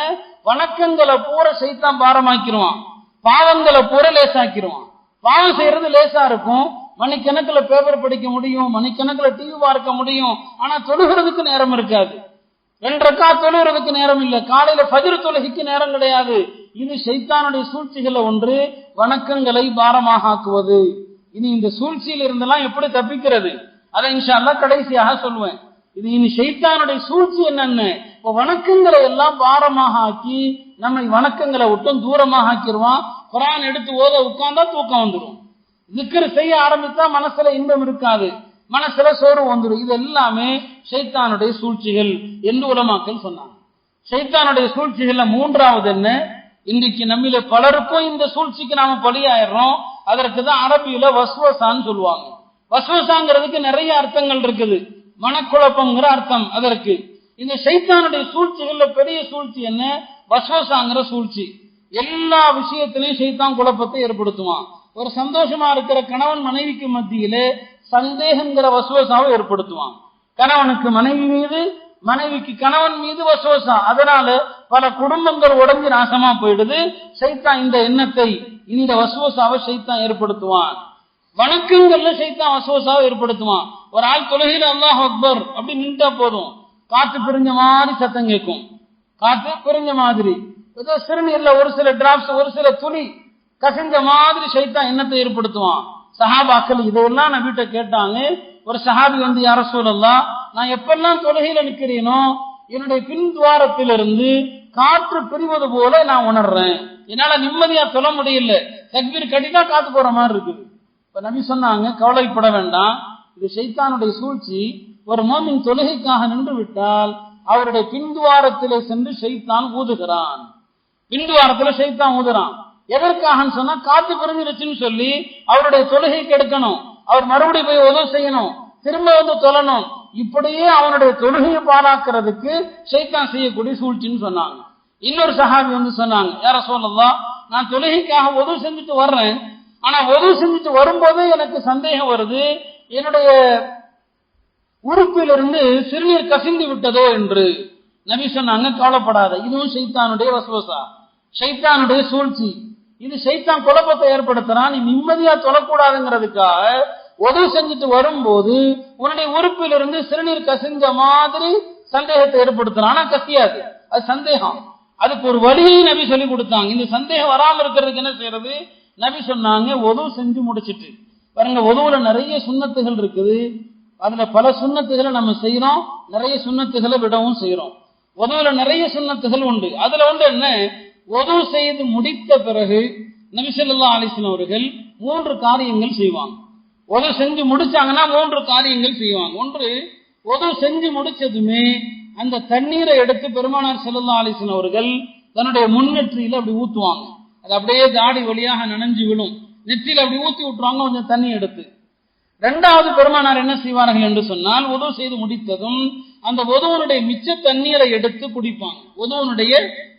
S1: வணக்கங்களை பூரா ஷைத்தான் பாரமாக்கிடுவான், பாவங்களை பூரா லேசாக்கிடுவான். பாவம் செய்யறது லேசா இருக்கும், மணிக்கணக்கில் பேப்பர் படிக்க முடியும், மணிக்கணக்கில் டிவி பார்க்க முடியும். ஆனா தொழுகிறதுக்கு நேரம் இருக்காது. 2 ரக்காத் தொழுகிறதுக்கு நேரம் இல்லை. காலையில ஃபஜ்ர் தொழுகைக்கு நேரம் கிடையாது. இது ஷைத்தானுடைய சூழ்ச்சிகளை ஒன்று, வணக்கங்களை பாரமாக ஆக்குவது. இனி இந்த சூழ்ச்சியில் இருந்தெல்லாம் எப்படி தப்பிக்கிறது, அதை இன்ஷா அல்லாஹ் கடைசியாக சொல்லுவேன். இது இனி ஷைத்தானுடைய சூழ்ச்சி என்னன்னு, இப்போ வணக்கங்களை எல்லாம் பாரமாக ஆக்கி நம்மை வணக்கங்களை விட்டும் தூரமாக ஆக்கிடுவான். குர்ஆன் எடுத்து ஓத உட்கார்ந்தா தூக்கம் வந்துடும். திக்ர் செய்ய ஆரம்பித்தா மனசுல இன்பம் இருக்காது, மனசுல சோர்வு வந்துடும். இது எல்லாமே ஷைத்தானுடைய சூழ்ச்சிகள் என்று உலமாக்கள் சொன்னாங்க. ஷைத்தானுடைய சூழ்ச்சிகள்ல 3வது என்ன, இன்றைக்கு நம்மில பலருக்கும் இந்த சூழ்ச்சிக்கு நாம பலியாயிடுறோம். அதற்கு தான் அரபியில வஸ்வசான்னு சொல்லுவாங்க. வஸ்வசாங்கிறதுக்கு நிறைய அர்த்தங்கள் இருக்குது. மனக்குழப்பங்கிற அர்த்தம் அதற்கு. இந்த ஷைத்தானுடைய சூழ்ச்சிகள்ல பெரிய சூழ்ச்சி என்ன, வஸ்வசாங்கிற சூழ்ச்சி. எல்லா விஷயத்திலையும் ஷைத்தான் குழப்பத்தை ஏற்படுத்துவான். ஒரு சந்தோஷமா இருக்கிற கணவன் மனைவிக்கு மத்தியிலே சந்தேகங்கிற வஸ்வசாவை ஏற்படுத்துவான். கணவனுக்கு மனைவி மீது, மனைவிக்கு கணவன் மீது வஸ்வசா. அதனால பல குடும்பங்கள் உடைஞ்சு நாசமா போயிடுது. ஷைத்தான் இந்த எண்ணத்தை, இந்த வஸ்வசாவை ஷைத்தான் ஏற்படுத்துவான். வணக்கங்கள்ல ஷைத்தான் வஸ்வசாவை ஏற்படுத்துவான். ஒரு ஆள் தொழுகையில அல்லாஹ் அக்பர் அப்படி நின்றுட்டா போதும், காத்து பிரிஞ்ச மாதிரி சத்தம் கேட்கும். காத்து பிரிஞ்ச மாதிரி, ஏதோ சிறுநீர்ல ஒரு சில டிராப்ஸ், ஒரு சில துளி கசிஞ்ச மாதிரி ஷைத்தான் எண்ணத்தை ஏற்படுத்துவான். சஹாபாக்கள் இதெல்லாம் நான் வீட்டை கேட்டாங்க. ஒரு சஹாபி வந்து, யா ரசூலல்லாஹ், நான் எப்பெல்லாம் தொழுகையில நிக்கிறேனோ என்னுடைய பின் துவாரத்திலிருந்து காற்று பிரிவது போல நான் உணர்றேன், என்னால நிம்மதியா தொழ முடியல, தக்பீர் கட்டிட்டா காத்து போற மாதிரி இருக்குது. இப்ப நபி சொன்னாங்க, கவலைப்பட வேண்டாம், இது ஷைத்தானுடைய சூழ்ச்சி. ஒரு மோமின் தொழுகைக்காக நின்று விட்டால் அவருடைய பின்துவாரத்திலே சென்று ஷைத்தான் ஊதுகிறான். பின்துவாரத்துல ஷைத்தான் ஊதுறான். எதற்காக சொன்னா, காத்து பிரிஞ்சிருச்சுன்னு சொல்லி அவருடைய தொழுகை கெடுக்கணும், அவர் மறுபடியும் போய் உதவி செய்யணும், திரும்ப வந்து தொழணும். இப்படியே அவனுடைய தொழுகையை பாழாக்குறதுக்கு ஷைத்தான் செய்யக்கூடிய சூழ்ச்சின்னு சொன்னாங்க. இன்னொரு சஹாபி வந்து சொன்னாங்க, யா ரசூலல்லாஹ், நான் தொழுகைக்காக உதவி செஞ்சுட்டு வர்றேன், ஆனா உதவி செஞ்சுட்டு வரும்போது எனக்கு சந்தேகம் வருது, என்னுடைய உறுப்பிலிருந்து சிறுநீர் கசிந்து விட்டதோ என்று. நபி சொன்னாங்க, கவலைப்படாத, இதுவும் ஷைத்தானுடைய வஸ்வசா, ஷைத்தானுடைய சூழ்ச்சி. இது ஷைத்தான் குழப்பத்தை ஏற்படுத்துறான். நீ நிம்மதியா தொழக்கூடாதுங்கிறதுக்காக உதவி செஞ்சுட்டு வரும்போது உன்னுடைய உறுப்பிலிருந்து சிறுநீர் கசிஞ்ச மாதிரி சந்தேகத்தை ஏற்படுத்துறான். ஆனா கசியாது, அது சந்தேகம். அதுக்கு ஒரு வழியை நபி சொல்லி கொடுத்தாங்க. இந்த சந்தேகம் வராம இருக்கிறதுக்கு என்ன செய்யறது, நபி சொன்னாங்க, உதவு செஞ்சு முடிச்சிட்டு பாருங்க, உதவுல நிறைய சுன்னத்துகள் இருக்குது. அதுல பல சுன்னத்துகளை நம்ம செய்யறோம், நிறைய சுன்னத்துகளை விடவும் செய்யறோம். உதவுல நிறைய சுன்னத்துகள் உண்டு. அதுல வந்து என்ன, உதவு செய்து முடித்த பிறகு நபி ஸல்லல்லாஹு அலைஹி வஸல்லம் அவர்கள் 3 காரியங்கள் செய்வாங்க. உதவு செஞ்சு முடிச்சாங்கன்னா 3 காரியங்கள் செய்வாங்க. ஒன்று, உதவு செஞ்சு முடிச்சதுமே அந்த தண்ணீரை எடுத்து பெருமானார் ஸல்லல்லாஹு அலைஹி வஸல்லம் அவர்கள் தன்னுடைய முன்னெற்றியில அப்படி ஊத்துவாங்க. அது அப்படியே தாடி வழியாக நனைஞ்சு விழும். நெற்றியில அப்படி ஊத்தி விட்டுருவாங்க கொஞ்சம் தண்ணி எடுத்து. இரண்டாவது, பெருமானார் என்ன செய்வார்கள் என்று சொன்னால், உதவு செய்து முடித்ததும் அந்த உதவனுடைய மிச்ச தண்ணீரை எடுத்து குடிப்பாங்க. உதவனுடைய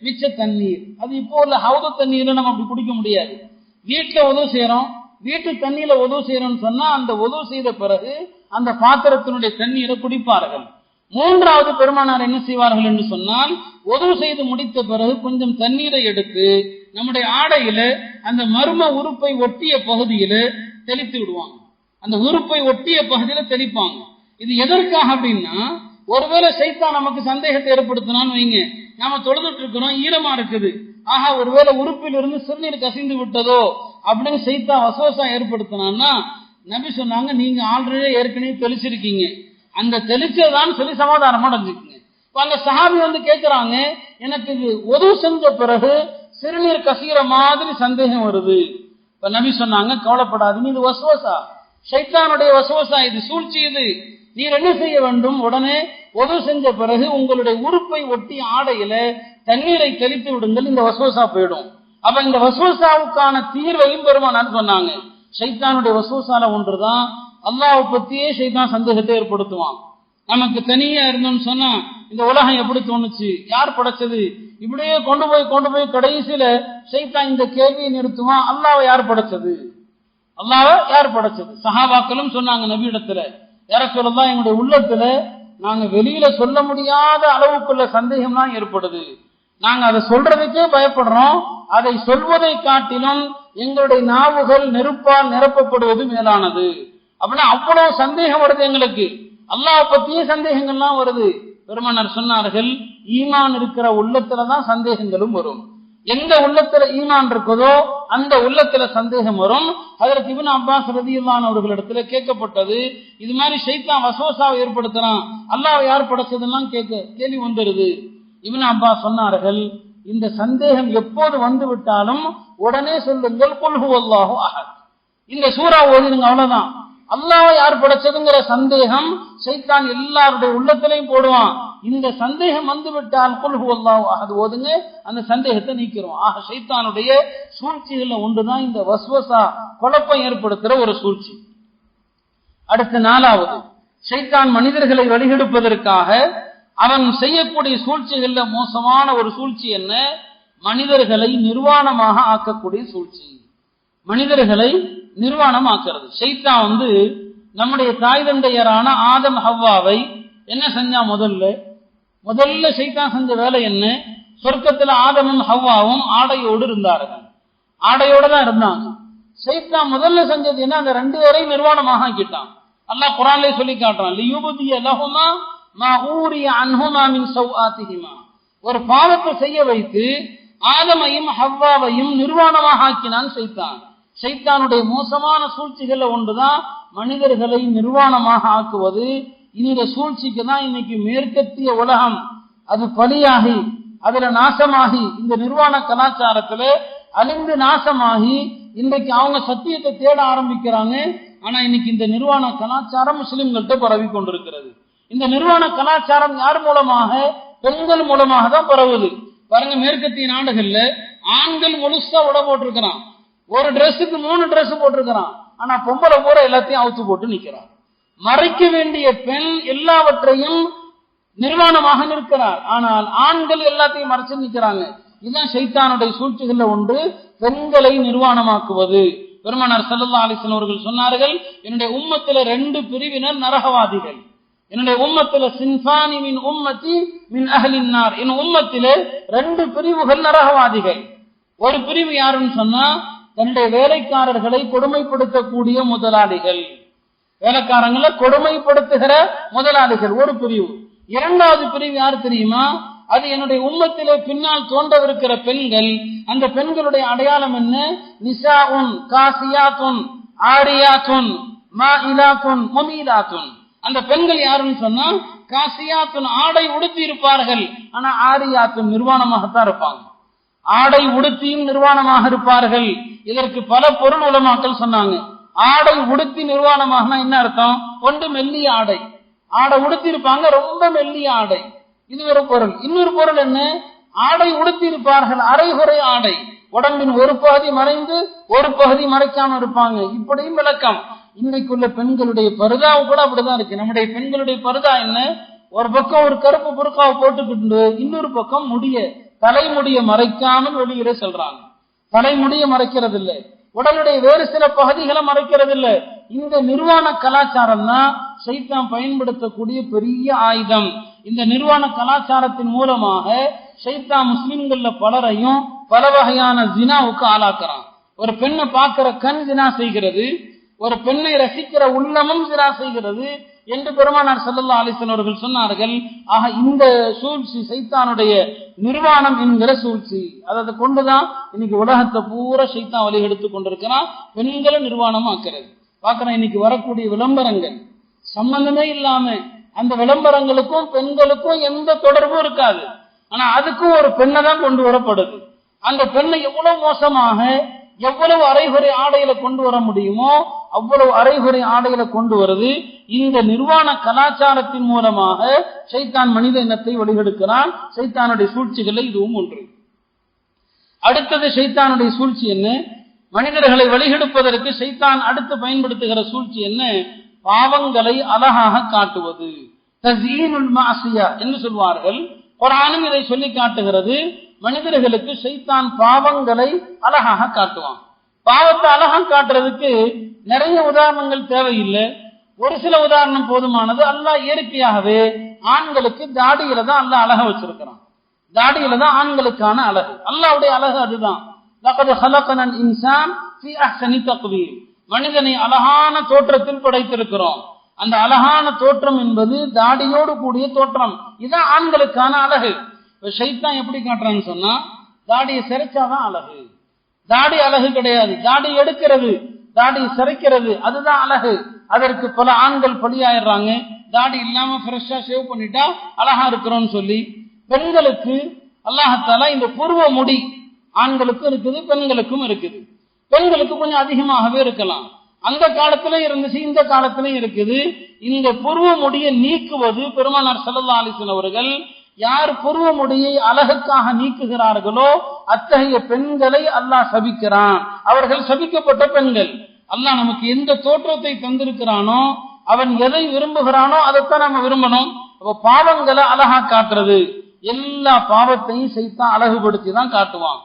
S1: மிச்ச தண்ணீர், அது இப்போ உள்ள ஹவுது தண்ணீர்ல நம்ம அப்படி குடிக்க முடியாது. வீட்டுல உதவு செய்யறோம், வீட்டு தண்ணீர்ல உதவு செய்யறோம்னு சொன்னா அந்த உதவு செய்த பிறகு அந்த பாத்திரத்தினுடைய தண்ணீரை குடிப்பார்கள். மூன்றாவது, பெருமானார் என்ன செய்வார்கள் என்று சொன்னால், உதவு செய்து முடித்த பிறகு கொஞ்சம் தண்ணீரை எடுத்து நம்முடைய ஆடையில அந்த மர்ம உறுப்பை ஒட்டிய பகுதியில தெளித்து விடுவாங்க. அந்த உறுப்பை ஒட்டிய பகுதியில தெளிப்பாங்க. இது எதற்காக அப்படின்னா, ஒருவேளை சைத்தான் நமக்கு சந்தேகத்தை ஏற்படுத்தினான்னு வைங்க, நாம தொழுதுட்டு இருக்கிறோம், ஈரமா இருக்குது, ஆஹா ஒருவேளை உறுப்பில் இருந்து சிறுநீர் கசிந்து விட்டதோ அப்படின்னு சைத்தான் வசவசா ஏற்படுத்தினான்னா, நபி சொன்னாங்க, நீங்க ஆல்ரெடி ஏற்கனவே தெளிச்சிருக்கீங்க, அந்த தெளிச்சதான் சொல்லி சமாதானமா அடைஞ்சுக்குங்க. இப்ப அந்த சஹாபி வந்து கேட்கிறாங்க, எனக்கு இது உதவு செஞ்ச பிறகு சிறுநீர் கசிகிற மாதிரி சந்தேகம் வருது. இப்ப நபி சொன்னாங்க, கவலைப்படாதீங்க, இது வசவசா, ஷைத்தானுடைய வசவசா, இது சூழ்ச்சி. இது நீர் என்ன செய்ய வேண்டும், உடனே உதவு செஞ்ச பிறகு உங்களுடைய உறுப்பை ஒட்டி ஆடையில தண்ணீரை தெளித்து விடுங்கள், இந்த வசவசா போயிடும். அப்ப இந்த வசவசாவுக்கான தீர்வையும் பெருமானார் சொன்னாங்க. ஷைத்தானுடைய வசவசால ஒன்றுதான், அல்லாஹ்வை பத்தியே ஷைத்தான் சந்தேகத்தை ஏற்படுத்துவான். நமக்கு தனியா இருந்தோம்னு சொன்னா, இந்த உலகம் எப்படி தோணுச்சு, யார் படைச்சது, இப்படியே கொண்டு போய் கடைசியில ஷைத்தான் இந்த கேள்வியை நிறுத்துவான், அல்லாஹ்வை யார் படைச்சது, அல்லாஹ்வை யார் படைச்சது. சஹாபாக்களும் சொன்னாங்க நபியிடத்துல, யார சொல்லலாம், எங்களுடைய உள்ளத்துல நாங்க வெளியில சொல்ல முடியாத அளவுக்குள்ள சந்தேகம் தான் ஏற்படுது, நாங்க அதை சொல்றதுக்கே பயப்படுறோம், அதை சொல்வதை காட்டிலும் எங்களுடைய நாவுகள் நெருப்பால் நிரப்பப்படுவது மேலானது. அப்படின்னா அவ்வளவு சந்தேகம் வருது எங்களுக்கு, அல்லாஹ் பத்தியே சந்தேகங்கள்லாம் வருது. பெருமானார் சொன்னார்கள், ஈமான் இருக்கிற உள்ளத்துலதான் சந்தேகங்களும் வரும். எந்த உள்ளத்துல ஈமான் இருக்குதோ அந்த உள்ளத்துல சந்தேகம் வரும். ஹஜ்ரத் இப்னு அப்பாஸ் ரலியல்லாஹு அன்ஹு அவர்களிடத்துல கேட்கப்பட்டது, இது மாதிரி ஷைத்தான் வஸ்வசாவை ஏற்படுத்துறான், அல்லாஹ் யார் படைச்சதெல்லாம் கேள்வி வந்துருது. இப்னு அப்பாஸ் சொன்னார்கள், இந்த சந்தேகம் எப்போது வந்து விட்டாலும் உடனே சொல்லுங்கள், குல் ஹுவல்லாஹு அஹத், இந்த சூரா ஓதிடுங்க, அவ்வளவுதான். அல்லாஹ் யார் படைச்சதுங்கிற சந்தேகம் ஷைத்தான் எல்லாருடைய உள்ளத்திலையும் போடுவான். இந்த சந்தேகம் வந்து விட்டால் குல் ஹுவல்லாஹு அஹத் ஓதுங்க, அந்த சந்தேகத்தை நீக்கிறோம். ஆக ஷைத்தானுடைய சூழ்ச்சிகள்ல ஒன்றுதான் இந்த வஸ்வசா, குழப்பம் ஏற்படுத்துற ஒரு சூழ்ச்சி. அடுத்து நாலாவது, ஷைத்தான் மனிதர்களை வழிகெடுப்பதற்காக அவன் செய்யக்கூடிய சூழ்ச்சிகள்ல மோசமான ஒரு சூழ்ச்சி என்ன, மனிதர்களை நிர்வாணமாக ஆக்கக்கூடிய சூழ்ச்சி. மனிதர்களை நிர்வாணம் ஆக்கிறது. ஷைத்தான் வந்து நம்முடைய தாய் தந்தையரான ஆதம் ஹவ்வாவை என்ன செஞ்சா, முதல்ல ஷைத்தான் செஞ்ச வேலை என்ன, சொர்க்கத்துல ஆதமும் ஹவ்வாவும் ஆடையோடு இருந்தார்கள், ஆடையோட தான் இருந்தாங்க. ஷைத்தான் முதல்ல செஞ்சது என்ன, அந்த 2 பேரையும் நிர்வாணமாக ஆக்கிட்டான். அல்லாஹ் குர்ஆன்லயே சொல்லி காட்டுறான், லியுபதிய லஹுமா மா ஊரிய அன்ஹுமா மின் சௌஆத்திஹிமா, ஒரு பாவத்தை செய்ய வைத்து ஆதமையும் ஹவ்வாவையும் நிர்வாணமாக ஆக்கினான் ஷைத்தான். ஷைத்தானுடைய மோசமான சூழ்ச்சிகள்ல ஒன்றுதான் மனிதர்களை நிர்வாணமாக ஆக்குவது. இந்த சூழ்ச்சிக்கு தான் இன்னைக்கு மேற்கத்திய உலகம் அது பலியாகி அதுல நாசமாகி, இந்த நிர்வாண கலாச்சாரத்துல அழிந்து நாசமாகி இன்றைக்கு அவங்க சத்தியத்தை தேட ஆரம்பிக்கிறாங்க. ஆனா இன்னைக்கு இந்த நிர்வாண கலாச்சாரம் முஸ்லிம்கள்ட்ட பரவி கொண்டிருக்கிறது. இந்த நிர்வாண கலாச்சாரம் யார் மூலமாக, பெண்கள் மூலமாக தான் பரவுது. பாருங்க, மேற்கத்திய நாடுகள்ல ஆண்கள் முழுசா உட போட்டிருக்கிறான், ஒரு டிரெஸ்ஸுக்கு 3 டிரெஸ் போட்டிருக்கிறான், ஆனா பொம்பளை பூரா எல்லாத்தையும் அவுத்து போட்டு நிக்கிறான். மறைக்க வேண்டிய பெண் எல்லாவற்றையும் நிர்வாணமாக நிற்கிறார், ஆனால் ஆண்கள் எல்லாத்தையும் மறைச்சு நிற்கிறாங்க. இதுதான் ஷைத்தானுடைய சூழ்ச்சிகள்ல ஒன்று, பெண்களை நிர்வாணமாக்குவது. பெருமானார் ஸல்லல்லாஹு அலைஹி வஸல்லம் அவர்கள் சொன்னார்கள், என்னுடைய உம்மத்துல 2 பிரிவினர் நரகவாதிகள், என்னுடைய உம்மத்துல சின்ஃபானி மின் உம்மத்தி மின் அஹ்லின் நார், என் உம்மத்திலே 2 பிரிவுகள் நரகவாதிகள். ஒரு பிரிவு யாருன்னு சொன்னா, தன்னுடைய வேலைக்காரர்களை கொடுமைப்படுத்தக்கூடிய முதலாளிகள், வேலைக்காரங்களை கொடுமைப்படுத்துகிற முதலாளிகள் ஒரு பிரிவு. இரண்டாவது பிரிவு யார் தெரியுமா, அது என்னுடைய உம்மத்திலே பின்னால் தோன்றவிருக்கிற பெண்கள். அந்த பெண்களுடைய அடையாளம் என்ன, நிசாஉன் காசியாத்துன் ஆரியாத்துன் மாயிலாத்துன் முமீலாத்துன், அந்த பெண்கள் யாருன்னு சொன்னா காசியாத்துன் ஆடை உடுத்தி இருப்பார்கள், ஆனா ஆரியாத்துன் நிர்வாணமாகத்தான் இருப்பாங்க. ஆடை உடுத்தியும் நிர்வாணமாக இருப்பார்கள். இதற்கு பல பொருள் உலமாக்கள் சொன்னாங்க. ஆடை உடுத்தி நிர்வாணமாக என்ன அர்த்தம்? ஒன்று மெல்லிய ஆடை, ஆடை உடுத்தி இருப்பாங்க, ரொம்ப மெல்லிய ஆடை, இது ஒரு பொருள். இன்னொரு பொருள் என்ன? ஆடை உடுத்தி இருப்பார்கள் அரைகுறை ஆடை, உடம்பின் ஒரு பகுதி மறைந்து ஒரு பகுதி மறைக்காம இருப்பாங்க. இப்படியும் விளக்கம். இன்னைக்குள்ள பெண்களுடைய பருதாவு கூட அப்படிதான் இருக்கு. நம்முடைய பெண்களுடைய பருதா என்ன? ஒரு பக்கம் ஒரு கருப்பு புருக்காவை போட்டுக்கிட்டு இன்னொரு பக்கம் முடிய தலைமுடிய மறைக்காமல் வெளியில சொல்றாங்க. தலைமுடிய மறைக்கிறது இல்லை, உடலுடைய வேறு சில பகுதிகளை மறைக்கிறது இல்லை. இந்த நிர்வாண கலாச்சாரம் தான் ஷைத்தான் பயன்படுத்தக்கூடிய பெரிய ஆயுதம். இந்த நிர்வாண கலாச்சாரத்தின் மூலமாக ஷைத்தான் முஸ்லிம்கள்ல பலரையும் பல வகையான ஜினாவுக்கு ஆளாக்குறான். ஒரு பெண்ணை பார்க்கிற கண் ஜினா செய்கிறது, ஒரு பெண்ணை ரசிக்கிற உள்ளமும் ஜினா செய்கிறது என்று பெருமானார் ஸல்லல்லாஹு அலைஹி வஸல்லம் அவர்கள் சொன்னார்கள். ஆக இந்த சூழ்ச்சி ஷைத்தானுடைய நிர்வாணம் என்கிற சூழ்ச்சி, அதை கொண்டுதான் இன்னைக்கு உலகத்தை பூரா ஷைத்தான் வழி எடுத்து கொண்டிருக்கிறான். பெண்களை நிர்வாணம் ஆக்கிறது. பார்க்கிறேன் இன்னைக்கு வரக்கூடிய விளம்பரங்கள் சம்பந்தமே இல்லாம, அந்த விளம்பரங்களுக்கும் பெண்களுக்கும் எந்த தொடர்பும் இருக்காது. ஆனா அதுக்கும் ஒரு பெண்ணை தான் கொண்டு வரப்படுது. அந்த பெண்ணை எவ்வளவு மோசமாக எவ்வளவு அரைகுறை ஆடையில கொண்டு வர முடியுமோ அவ்வளவு அரைகுறை ஆடையில கொண்டு வருது. இந்த நிர்வாண கலாச்சாரத்தின் மூலமாக ஷைத்தான் மனித இனத்தை வழிகெடுக்கிறான். ஷைத்தானுடைய சூழ்ச்சிகளை இதுவும் ஒன்று. அடுத்தது ஷைத்தானுடைய சூழ்ச்சி என்ன? மனிதர்களை வழிகெடுப்பதற்கு ஷைத்தான் அடுத்து பயன்படுத்துகிற சூழ்ச்சி என்ன? பாவங்களை அழகாக காட்டுவது. தஸீனுல் மஅசியா என்று சொல்வார்கள். குர்ஆனும் இதை சொல்லி காட்டுகிறது. மனிதர்களுக்கு ஷைத்தான் பாவங்களை அழகாக காட்டுவான். பாவத்தை அழகாக காட்டுறதுக்கு நிறைய உதாரணங்கள் தேவையில்லை, ஒரு சில உதாரணம் போதுமானது. அல்லாஹ் இயற்கையாகவே ஆண்களுக்கு தாடியில தான் அல்லாஹ் அழக வச்சிருக்கிறான். தாடியில தான் ஆண்களுக்கான அழகு. அல்லாஹ்வுடைய அழகு அதுதான். லகத் ஹலகனல் இன்சான் ஃபீ அஹ்ஸனி தக்வீம், மனிதனை அழகான தோற்றத்தில் படைத்திருக்கிறோம். அந்த அழகான தோற்றம் என்பது தாடியோடு கூடிய தோற்றம். இதுதான் ஆண்களுக்கான அழகு. ஷைத்தான் எப்படி காட்டுறான்னு சொன்னா, தாடியை சிறைச்சாதான் அழகு. தாடி அழகு கிடையாது, தாடி எடுக்கிறது, தாடி சிறைக்கிறது, அதுதான் அழகு. அதற்கு பல ஆண்கள் பலியாயிடுறாங்க. தாடி இல்லாம ஃப்ரெஷ்ஷா ஷேவ் பண்ணிட்டா அழகா இருக்கிறோம்னு சொல்லி. பெண்களுக்கு அல்லாஹ்தாலா இந்த புருவ முடி ஆண்களுக்கும் இருக்குது, பெண்களுக்கும் இருக்குது. பெண்களுக்கு கொஞ்சம் அதிகமாகவே இருக்கலாம். அந்த காலத்திலே இருந்துச்சு, இந்த காலத்திலும் இருக்குது. இந்த புருவ முடியை நீக்குவது பெருமானார் ஸல்லல்லாஹு அலைஹி வஸல்லம் அவர்கள் யார் புருவ முடியை அழகுக்காக நீக்குகிறார்களோ அத்தகைய பெண்களை அல்லாஹ் சபிக்கிறான். அவர்கள் சபிக்கப்பட்ட பெண்கள். அல்லாஹ் நமக்கு எந்த தோற்றத்தை தந்திருக்கிறானோ, அவன் எதை விரும்புகிறானோ அதைத்தான் நம்ம விரும்பணும். அப்ப பாவங்களை அழகா காட்டுறது, எல்லா பாவத்தையும் ஷைத்தான் அழகுபடுத்தி தான் காட்டுவான்.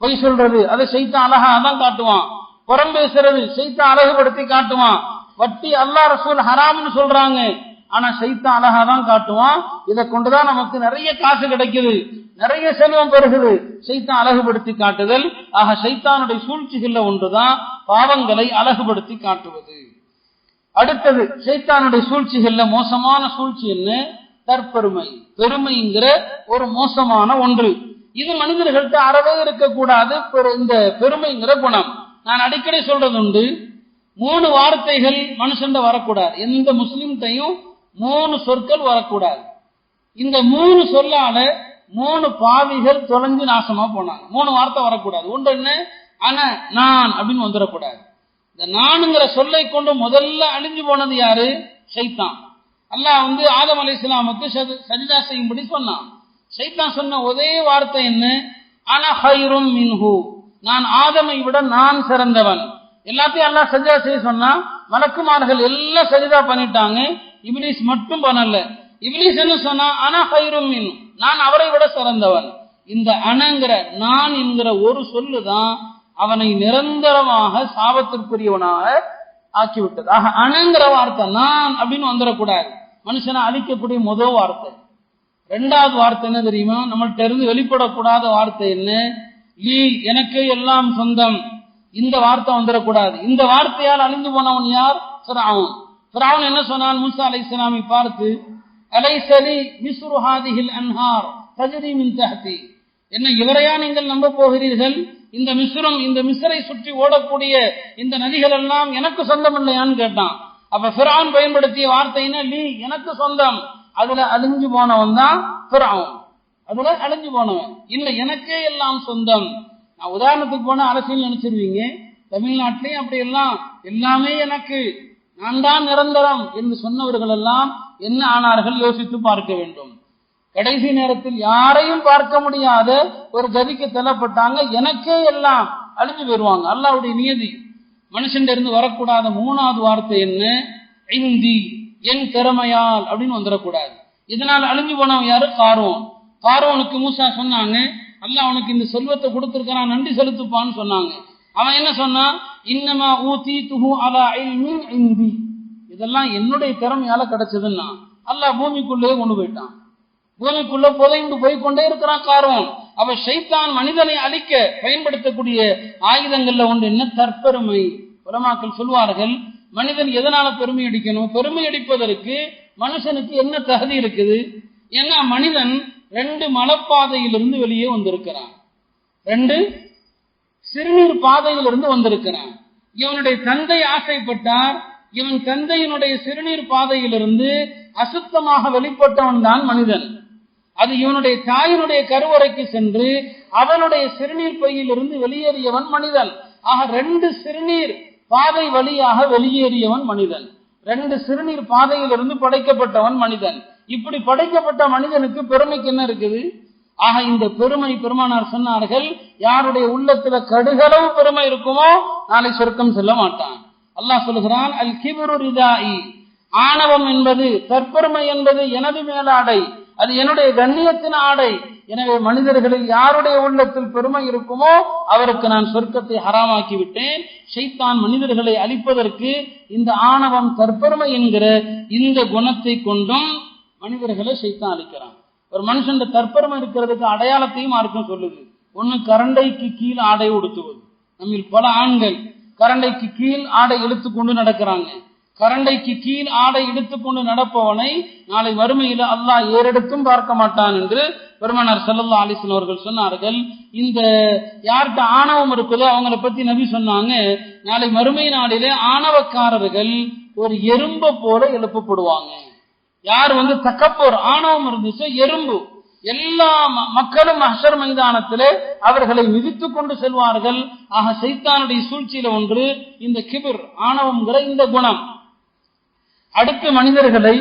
S1: பொய் சொல்றது அதை ஷைத்தான் அழகா தான் காட்டுவான். புறம் பேசுறது ஷைத்தான் அழகுபடுத்தி காட்டுவான். வட்டி அல்லாஹ் ரசூல் ஹராம்னு சொல்றாங்க, ஆனா ஷைத்தான் அழகா தான் காட்டுவான். இதை கொண்டுதான் நமக்கு நிறைய காசு கிடைக்குது, நிறைய செல்வம் பெறுகிறது. ஷைத்தான் அழகுபடுத்தி காட்டுதல். ஆக ஷைத்தானுடைய சூழ்ச்சிகள்ல ஒன்றுதான் பாவங்களை அழகுபடுத்தி காட்டுவது. அடுத்தது ஷைத்தானுடைய சூழ்ச்சிகள்ல மோசமான சூழ்ச்சி என்ன? தற்பெருமை. பெருமைங்கிற ஒரு மோசமான ஒன்று. இது மனிதர்கள்ட்ட அறவே இருக்கக்கூடாது. இந்த பெருமைங்கிற குணம் நான் அடிக்கடி சொல்றது உண்டு. 3 வார்த்தைகள் மனுஷன் வரக்கூடாது. எந்த முஸ்லிம்டையும் 3 சொற்கள் வரக்கூடாது. இந்த 3 சொல்லால 3 பாவிகள் தொலைஞ்சு நாசமா போனாங்க. 3 வார்த்தை வரக்கூடாது. ஒன்று என்ன? ஆனா நான் அப்படின்னு வந்துடக்கூடாது. இந்த நானுங்கிற சொல்லை கொண்டு முதல்ல அழிஞ்சு போனது யாரு? ஷைத்தான். அல்லாஹ் ஆதம் அலைஹிஸ்ஸலாமுக்கு சஜ்தா செய்யும்படி சொன்னான். ஷைத்தான் சொன்ன ஒரே வார்த்தை என்ன? அனா ஹைரும் மின்ஹு, நான் ஆதமை விட நான் சிறந்தவன். எல்லாத்தையும் அல்லாஹ் சஜ்தா செய்ய சொன்னா, மலக்குமார்கள் எல்லாம் சஜ்தா பண்ணிட்டாங்க, இப்லீஸ் மட்டும் பண்ணல. இப்லீஸ் என்ன சொன்னா? அனா ஹைரும் மின்ஹு, நான் அவரை விட சிறந்தவன். இந்த அனங்கிற நான் என்கிற ஒரு சொல்லுதான் அவனை நிரந்தரமாக சாபத்திற்குரியவனாக ஆக்கிவிட்டது. ஆக அனங்கிற வார்த்தை நான் அப்படின்னு வந்துடக்கூடாது. மனுஷனை அழிக்கக்கூடிய முதல் வார்த்தை. 2வது வார்த்தை என்ன தெரியுமா? நம்மள்ட்ட இருந்து வெளிப்படக்கூடாத வார்த்தை என்ன? லீ, எனக்கே எல்லாம் சொந்தம். இந்த வார்த்தை வந்துடக்கூடாது. இந்த வார்த்தையால் அழிந்து போனவன் யார்? ஃபிரௌன். ஃபிரௌன் என்ன சொன்னான்? மூசா அலைஹிஸ்ஸலாமை பார்த்து, அலைஸலி மிஸ்ரு ஹாதிஹில் அன்ஹார் தஜ்ரி மின் தஹ்தி, என்ன இவரையா நீங்கள் நம்ப போகிறீர்கள்? இந்த மிஸ்ரை சுற்றி ஓடக்கூடிய இந்த நதிகள் எல்லாம் எனக்கு சொந்தம் இல்லையான்னு கேட்டான். அப்ப ஃபிரௌன் பயன்படுத்திய வார்த்தைன்னா லீ, எனக்கு சொந்தம். அதுல அழிஞ்சு போனவன் தான் ஃபிரௌன். அதுல அழிஞ்சு போனவன் இல்ல, எனக்கே எல்லாம் சொந்தம். நான் உதாரணத்துக்கு போன அரசியல் நினைச்சிருவீங்க, தமிழ்நாட்டிலையும் அப்படி எல்லாம் எல்லாமே எனக்கு, நான் தான் நிரந்தரம் என்று சொன்னவர்கள் எல்லாம் என்ன ஆனார்கள் யோசித்து பார்க்க வேண்டும். கடைசி நேரத்தில் யாரையும் பார்க்க முடியாத ஒரு கதிக்கு தள்ளப்பட்டாங்க. எனக்கே எல்லாம் அழிஞ்சு போயிருவாங்க. அல்லாஹ்வுடைய நியதி. மனுஷன் இருந்து வரக்கூடாத மூணாவது வார்த்தை என்ன? இந்தி, என் திறமையால் அப்படின்னு வந்துடக்கூடாது. இதனால் அழிஞ்சு போனவன் யாரு? காரோன். காரோனுக்கு மூசா சொன்னாங்க, அல்லாஹ் அவனுக்கு இந்த செல்வத்தை கொடுத்திருக்கிறான், நன்றி செலுத்துப்பான்னு சொன்னாங்க. அவன் என்ன சொன்னான்? இன்னமா ஊதீதுஹு அலா இல்மின் இந்தி, இதெல்லாம் என்னுடைய திறமையால கிடைச்சதுன்னா அல்லாஹ் பூமிக்குள்ளே கொண்டு போயிட்டான். பூமிக்குள்ள புதைந்து போய்கொண்டே இருக்கிறான் காரோன். அவ ஷைத்தான் மனிதனை அழிக்க பயன்படுத்தக்கூடிய ஆயுதங்கள்ல ஒன்று என்ன? தற்பெருமை. உலமாக்கள் சொல்வார்கள், மனிதன் எதனால பெருமை அடிக்கணும்? பெருமை அடிப்பதற்கு மனுஷனுக்கு என்ன தகுதி இருக்குது? ஏன்னா மனிதன் 2 மலப்பாதையிலிருந்து வெளியே வந்திருக்கிறான், 2 சிறுநீர் பாதையிலிருந்து வந்திருக்கிறான். இவனுடைய தந்தை ஆசைப்பட்டார், இவன் தந்தையினுடைய சிறுநீர் பாதையிலிருந்து அசுத்தமாக வெளிப்பட்டவன் தான் மனிதன். அது இவனுடைய தாயினுடைய கருவறைக்கு சென்று அவனுடைய சிறுநீர் பையிலிருந்து வெளியேறியவன் மனிதன். ஆக 2 சிறுநீர் பாதை வழியாக வெளியேறியவன் மனிதன். 2 சிறுநீர் பாதையிலிருந்து படைக்கப்பட்டவன் மனிதன். இப்படி படைக்கப்பட்ட மனிதனுக்கு பெருமைக்கு என்ன இருக்குது? ஆக இந்த பெருமை, பெருமானார் சொன்னார்கள், யாருடைய உள்ளத்துல கடுகளவு பெருமை இருக்குமோ நாளை சொர்க்கம் செல்ல மாட்டான். அல்லாஹ் சொல்லுகிறான், அல் கிப்ரு ரிதாஇ, ஆணவம் என்பது, தற்பெருமை என்பது எனது மேலாடை, அது என்னுடைய கண்ணியத்தின் ஆடை. எனவே மனிதர்களில் யாருடைய உள்ளத்தில் பெருமை இருக்குமோ அவருக்கு நான் சொர்க்கத்தை ஹராமாக்கி விட்டேன். ஷைத்தான் மனிதர்களை அழிப்பதற்கு இந்த ஆணவம், தற்பெருமை என்கிற இந்த குணத்தை கொண்டும் மனிதர்களை ஷைத்தான் அழிக்கிறான். ஒரு மனுஷன் தற்பெருமை இருக்கிறதுக்கு அடையாளத்தையும் மார்க்கம் சொல்லுது. ஒண்ணு, கரண்டைக்கு கீழ் ஆடை உடுத்துவது. நம்ம பல ஆண்கள் கரண்டைக்கு கீழ் ஆடை இழுத்துக்கொண்டு நடக்கிறாங்க. கரண்டைக்கு கீழ் ஆடை இழுத்துக்கொண்டு நடப்பவனை நாளை வறுமையில அல்லாஹ் ஏறெடுத்தும் பார்க்க மாட்டான் என்று பெருமானார் ஸல்லல்லாஹு அலைஹி வஸல்லம் அவர்கள் சொன்னார்கள். இந்த யார்கிட்ட ஆணவம் இருக்குதோ அவங்களை பத்தி நபி சொன்னாங்க, நாளை மறுமை நாளிலே ஆணவக்காரர்கள் ஒரு எறும்பை போல எழுப்பப்படுவாங்க. யார் தக்கப்போர் ஆணவம் இருந்துச்சு, எறும்பு, எல்லா மக்களும் மஹ்ஷர் மைதானத்திலே அவர்களை மிதித்து கொண்டு செல்வார்கள். ஆக சைத்தானுடைய சூழ்ச்சியில ஒன்று இந்த கிபிர், ஆணவம்ங்கிற இந்த குணம். அடுத்து மனிதர்களை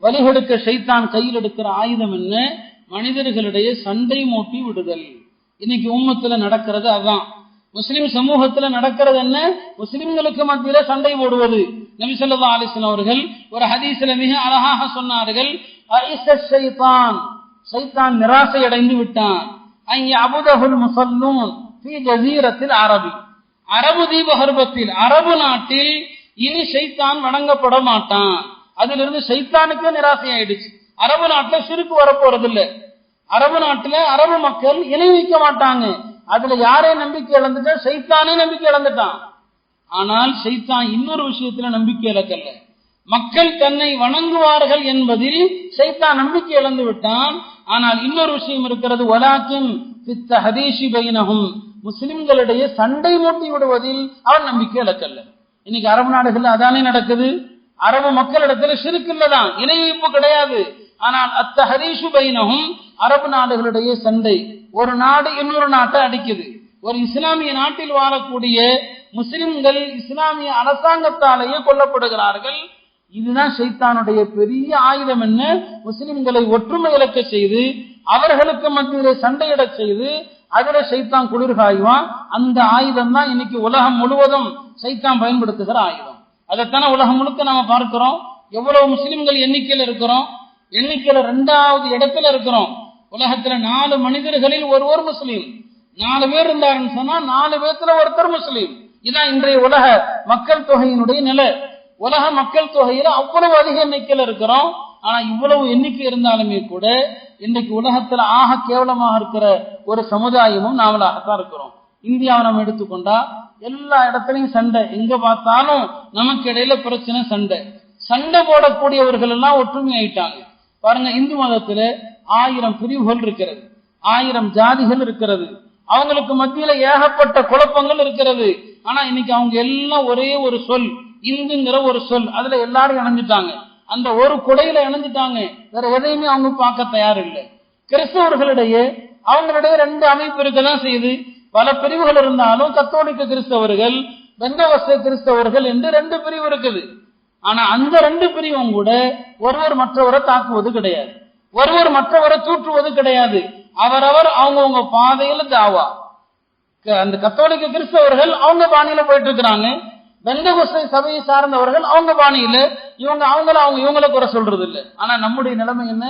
S1: வழிகெடுக்க ஷைத்தான் கையில் எடுக்கிற ஆயுதம் என்ன? மனிதர்களிடையே சண்டை மூட்டி விடுதல். இன்னைக்கு உம்மத்துல நடக்கிறது அதான். முஸ்லிம் சமூகத்துல நடக்கிறது என்ன? முஸ்லிம்களுக்கு மத்தியில சண்டை போடுவது. நபி ஸல்லல்லாஹு அலைஹி வஸல்லம் அவர்கள் ஒரு ஹதீஸ்ல மிக அழகாக சொன்னார்கள், ஷைத்தான் நிராசை அடைந்து விட்டான். அபுதஹுல் முஸல்லூன் ஃபீ ஜஸீரத்தில் அரபி, அரபு தீபகற்பத்தில், அரபு நாட்டில் இனி ஷைத்தான் வணங்கப்பட மாட்டான். அதிலிருந்து ஷைத்தானுக்கே நிராசை ஆயிடுச்சு. அரபு நாட்டுல சிறுக்கு வரப்போறது இல்ல. அரபு நாட்டுல அரபு மக்கள் இணை வைக்க மாட்டாங்க. அதுல யாரே நம்பிக்கை இழந்துட்டா? ஷைத்தானே நம்பிக்கை இழந்துட்டான். ஆனால் ஷைத்தான் இன்னொரு விஷயத்துல நம்பிக்கை இழக்கல்ல. மக்கள் தன்னை வணங்குவார்கள் என்பதில் ஷைத்தான் நம்பிக்கை இழந்து விட்டான். ஆனால் இன்னொரு விஷயம் இருக்கிறது, வலாக்கின் ஃபித் தஹதீஷி பைனஹும், முஸ்லிம்களிடையே சண்டை மூட்டி விடுவதில் அவன் நம்பிக்கை இழக்கல்ல. இன்னைக்கு அரபு நாடுகள்ல அதானே நடக்குது. அரபு மக்களிடத்துல ஷிர்க் இல்லதான், இணை வைப்பு கிடையாது. ஆனால் அத்தஹதீஷு பைனஹும், அரபு நாடுகளிடையே சண்டை. ஒரு நாடு இன்னொரு நாட்டை அடிக்குது. ஒரு இஸ்லாமிய நாட்டில் வாழக்கூடிய முஸ்லிம்கள் இஸ்லாமிய அரசாங்கத்தாலேயே கொல்லப்படுகிறார்கள். இதுதான் ஷைத்தானுடைய பெரிய ஆயுதம். என்ன? முஸ்லிம்களை ஒற்றுமை இழக்க செய்து அவர்களுக்கு மத்தியிலே சண்டையிட செய்து அதுல ஷைத்தான் குளிர்காயுவான். அந்த ஆயுதம் தான் இன்னைக்கு உலகம் முழுவதும் ஷைத்தான் பயன்படுத்துகிற ஆயுதம். அதைத்தானே உலகம் முழுக்க நாம பார்க்கிறோம். எவ்வளவு முஸ்லிம்கள் எண்ணிக்கையில் இருக்கிறோம்? எண்ணிக்கையில 2வது இடத்துல இருக்கிறோம். உலகத்துல 4 மனிதர்களில் ஒருவர் முஸ்லீம். 4 பேர் இருந்தாருன்னு சொன்னா 4 பேர்த்துல ஒருத்தர் முஸ்லீம். இதான் இன்றைய உலக மக்கள் தொகையினுடைய நிலை. உலக மக்கள் தொகையில அவ்வளவு அதிக எண்ணிக்கையில இருக்கிறோம். ஆனா இவ்வளவு எண்ணிக்கை இருந்தாலுமே கூட இன்றைக்கு உலகத்துல ஆக கேவலமாக இருக்கிற ஒரு சமுதாயமும் நாமளாகத்தான் இருக்கிறோம். இந்தியாவை நம்ம எடுத்துக்கொண்டா எல்லா இடத்துலையும் சண்டை, எங்க பார்த்தாலும் நமக்கு இடையில பிரச்சனை, சண்டை. சண்டை போடக்கூடியவர்கள் எல்லாம் ஒற்றுமை ஆயிட்டாங்க. பாருங்க, இந்து மதத்துல 1000 பிரிவுகள் இருக்கிறது, 1000 ஜாதிகள் இருக்கிறது, அவங்களுக்கு மத்தியில ஏகப்பட்ட குழப்பங்கள் இருக்கிறது. ஆனா இன்னைக்கு அவங்க எல்லாம் ஒரே ஒரு சொல், இந்துங்கிற ஒரு சொல், அதுல எல்லாரும் இணைஞ்சிட்டாங்க. அந்த ஒரு கொடையில இணைஞ்சிட்டாங்க. வேற எதையுமே அவங்க பார்க்க தயார் இல்லை. கிறிஸ்தவர்களிடையே அவங்களுடைய 2 அமைப்பு இருக்கதான் செய்யுது. பல பிரிவுகள் இருந்தாலும் கத்தோலிக்க கிறிஸ்தவர்கள், பெந்தகோஸ்தே கிறிஸ்தவர்கள் என்று 2 பிரிவு இருக்குது. ஆனா அந்த 2 பிரிவும் கூட ஒருவர் மற்றவரை தாக்குவது கிடையாது, ஒருவர் மற்றவரை தூற்றுவது கிடையாது. அவரவர் அவங்கவுங்க பாதையில தாவா. அந்த கத்தோலிக்க கிறிஸ்தவர்கள் அவங்க பாணியில போயிட்டு இருக்கிறாங்க, பெந்தகோஸ்தே சபையை சார்ந்தவர்கள் அவங்க பாணியில, இவங்களை குறை சொல்றது இல்லை. ஆனா நம்முடைய நிலைமை என்ன?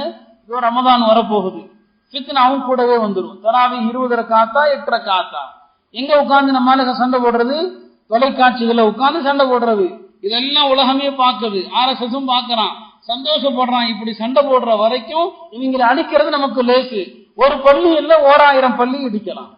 S1: இதோ ரமதான் வரப்போகுது, ஃபித்னாவும் கூடவே வந்துடும். தராவி 20 ரக்காத்தா 8 ரக்காத்தா, எங்க உட்கார்ந்து நம்மால சண்டை போடுறது? தொலைக்காட்சிகளை உட்கார்ந்து சண்டை போடுறது. இதெல்லாம் உலகமே பார்க்குது, RSSம் பார்க்கறான், சந்தோஷப்படுறான். இப்படி சண்டை போடுற வரைக்கும் இவங்களை அடிக்கிறது நமக்கு லேசு. ஒரு பள்ளி இல்ல 1000 பள்ளி இடிக்கலாம்.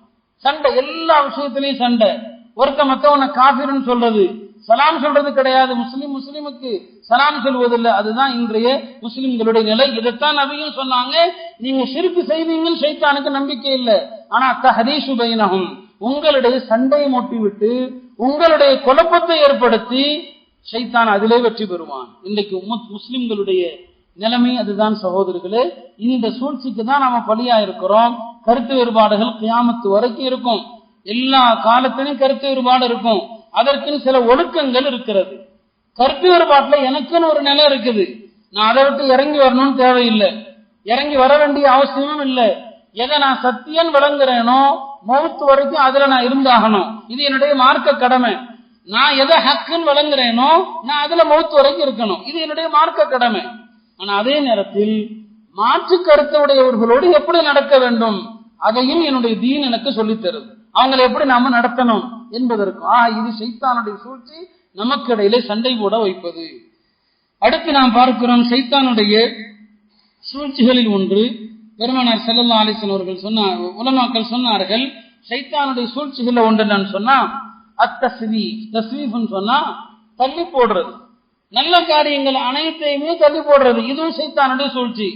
S1: சண்டை, எல்லா விஷயத்திலையும் சண்டை. ஒருத்த மத்தவனை காஃபிர்னு சொல்றது, சலாம் சொல்றது கிடையாது. முஸ்லிமுக்கு சலாம் சொல்வதில்லை. அதுதான் இன்றைய முஸ்லிம்களுடைய நிலை. இதைத்தான் நபியும் சொன்னாங்க, நீங்க ஷிர்க் செய்வீங்கன்னு ஷைத்தானுக்கு நம்பிக்கை இல்லை. ஆனா தஹரீஷு பைனஹும், உங்களுடைய சண்டையை மூட்டிவிட்டு உங்களுடைய குழப்பத்தை ஏற்படுத்தி ஷைத்தான் அதிலே வெற்றி பெறுவான். இன்றைக்கு முஸ்லிம்களுடைய நிலைமை அதுதான் சகோதரர்களே. இந்த சூழ்ச்சிக்கு தான் நாம பலியா இருக்கிறோம். கருத்து வேறுபாடுகள் கியாமத்து வரைக்கும் இருக்கும். எல்லா காலத்திலும் கருத்து வேறுபாடு இருக்கும். அதற்குன்னு சில ஒழுக்கங்கள் இருக்கிறது. கருத்து வேறுபாட்டுல எனக்குன்னு ஒரு நிலை இருக்குது. நான் அதை விட்டு இறங்கி வரணும்னு தேவையில்லை, இறங்கி வர வேண்டிய அவசியமும் இல்லை. எதை நான் சத்தியம் விளங்குறேனோ மௌத்து வரைக்கும் அதுல நான் இருந்தாகணும். இது என்னுடைய மார்க்க கடமை. நான் எதை ஹக்குன்னு விளங்குறேனோ நான் அதுல மௌத்து வரைக்கும் இருக்கணும். இது என்னுடைய மார்க்க கடமை. ஆனா அதே நேரத்தில் மாற்று கருத்துடையவர்களோடு எப்படி நடக்க வேண்டும் அதையும் என்னுடைய தீன் எனக்கு சொல்லித் தருது. அவங்களை எப்படி நாம நடத்தணும் என்பதற்கும் இது ஷைத்தானுடைய சூழ்ச்சி, நமக்கு இடையிலே சண்டை போட வைப்பது. அடுத்து நாம் பார்க்கிறோம் ஷைத்தானுடைய சூழ்ச்சிகளில் ஒன்று, பெருமானார் ஸல்லல்லாஹு அலைஹி வஸல்லம் அவர்கள் சொன்னார், உலமாக்கள் சொன்னார்கள், ஷைத்தானுடைய சூழ்ச்சிகள் ஒன்று நான் சொன்னா தஸ்வீஃப்னு சொன்னா தள்ளி போடுறது, நல்ல காரியங்கள் அனைத்தையுமே தள்ளி போடுறது. இதுவும் ஷைத்தானுடைய சூழ்ச்சி.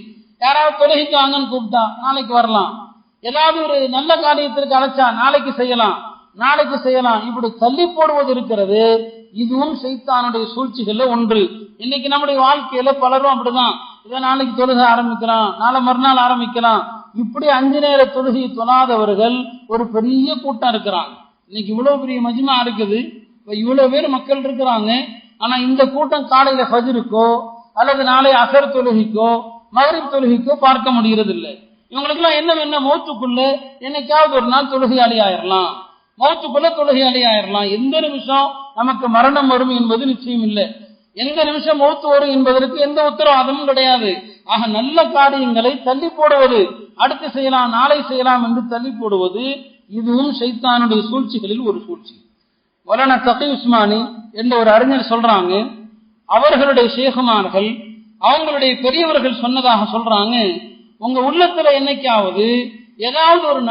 S1: யாராவது தொழுகைக்கு வாங்கன்னு கூப்பிட்டா நாளைக்கு வரலாம், ஏதாவது ஒரு நல்ல காரியத்திற்கு அழைச்சா நாளைக்கு செய்யலாம், இப்படி தள்ளி போடுவது இருக்கிறது. இதுவும் ஷைத்தானுடைய சூழ்ச்சிகள்ல ஒன்று. இன்னைக்கு நம்முடைய வாழ்க்கையில பலரும் அப்படிதான், இதை நாளைக்கு தொழுகை ஆரம்பிக்கலாம், நாளை மறுநாள் ஆரம்பிக்கலாம், இப்படி 5 நேர தொழுகை தொழாதவர்கள் ஒரு பெரிய கூட்டம் இருக்கிறாங்க. இன்னைக்கு இவ்வளவு பெரிய மஜ்மா இருக்குது, இவ்வளவு பேர் மக்கள் இருக்கிறாங்க. ஆனா இந்த கூட்டம் காலையில ஃபஜ்ருக்கோ அல்லது நாளை அசர் தொழுகைக்கோ மக்ரிப் தொழுகைக்கோ பார்க்க முடிகிறது இல்லை. இவங்களுக்கு எல்லாம் என்ன மௌத்துக்குள்ள என்னைக்காவது ஒரு நாள் தொழுகையாளி ஆயிரலாம், மௌத்துக்குள்ள தொழுகையாளி ஆயிரலாம். எந்த நிமிஷம் நமக்கு மரணம் வரும் என்பது நிச்சயம் இல்லை, எந்த நிமிஷம் மௌத்து வரும் என்பதற்கு எந்த உத்தரவாதமும் கிடையாது. ஆக நல்ல காரியங்களை தள்ளி போடுவது, அடுத்து செய்யலாம் நாளை செய்யலாம் என்று தள்ளி போடுவது, இதுவும் ஷைத்தானுடைய சூழ்ச்சிகளில் ஒரு சூழ்ச்சி. மௌலானா தகி உஸ்மானி என்ற ஒரு அறிஞர் சொல்றாங்க, அவர்களுடைய ஷேகுமார்கள் அவங்களுடைய பெரியவர்கள் சொன்னதாக சொல்றாங்க, உங்க உள்ளத்துல என்னைக்காவது ஏதாவது ஒரு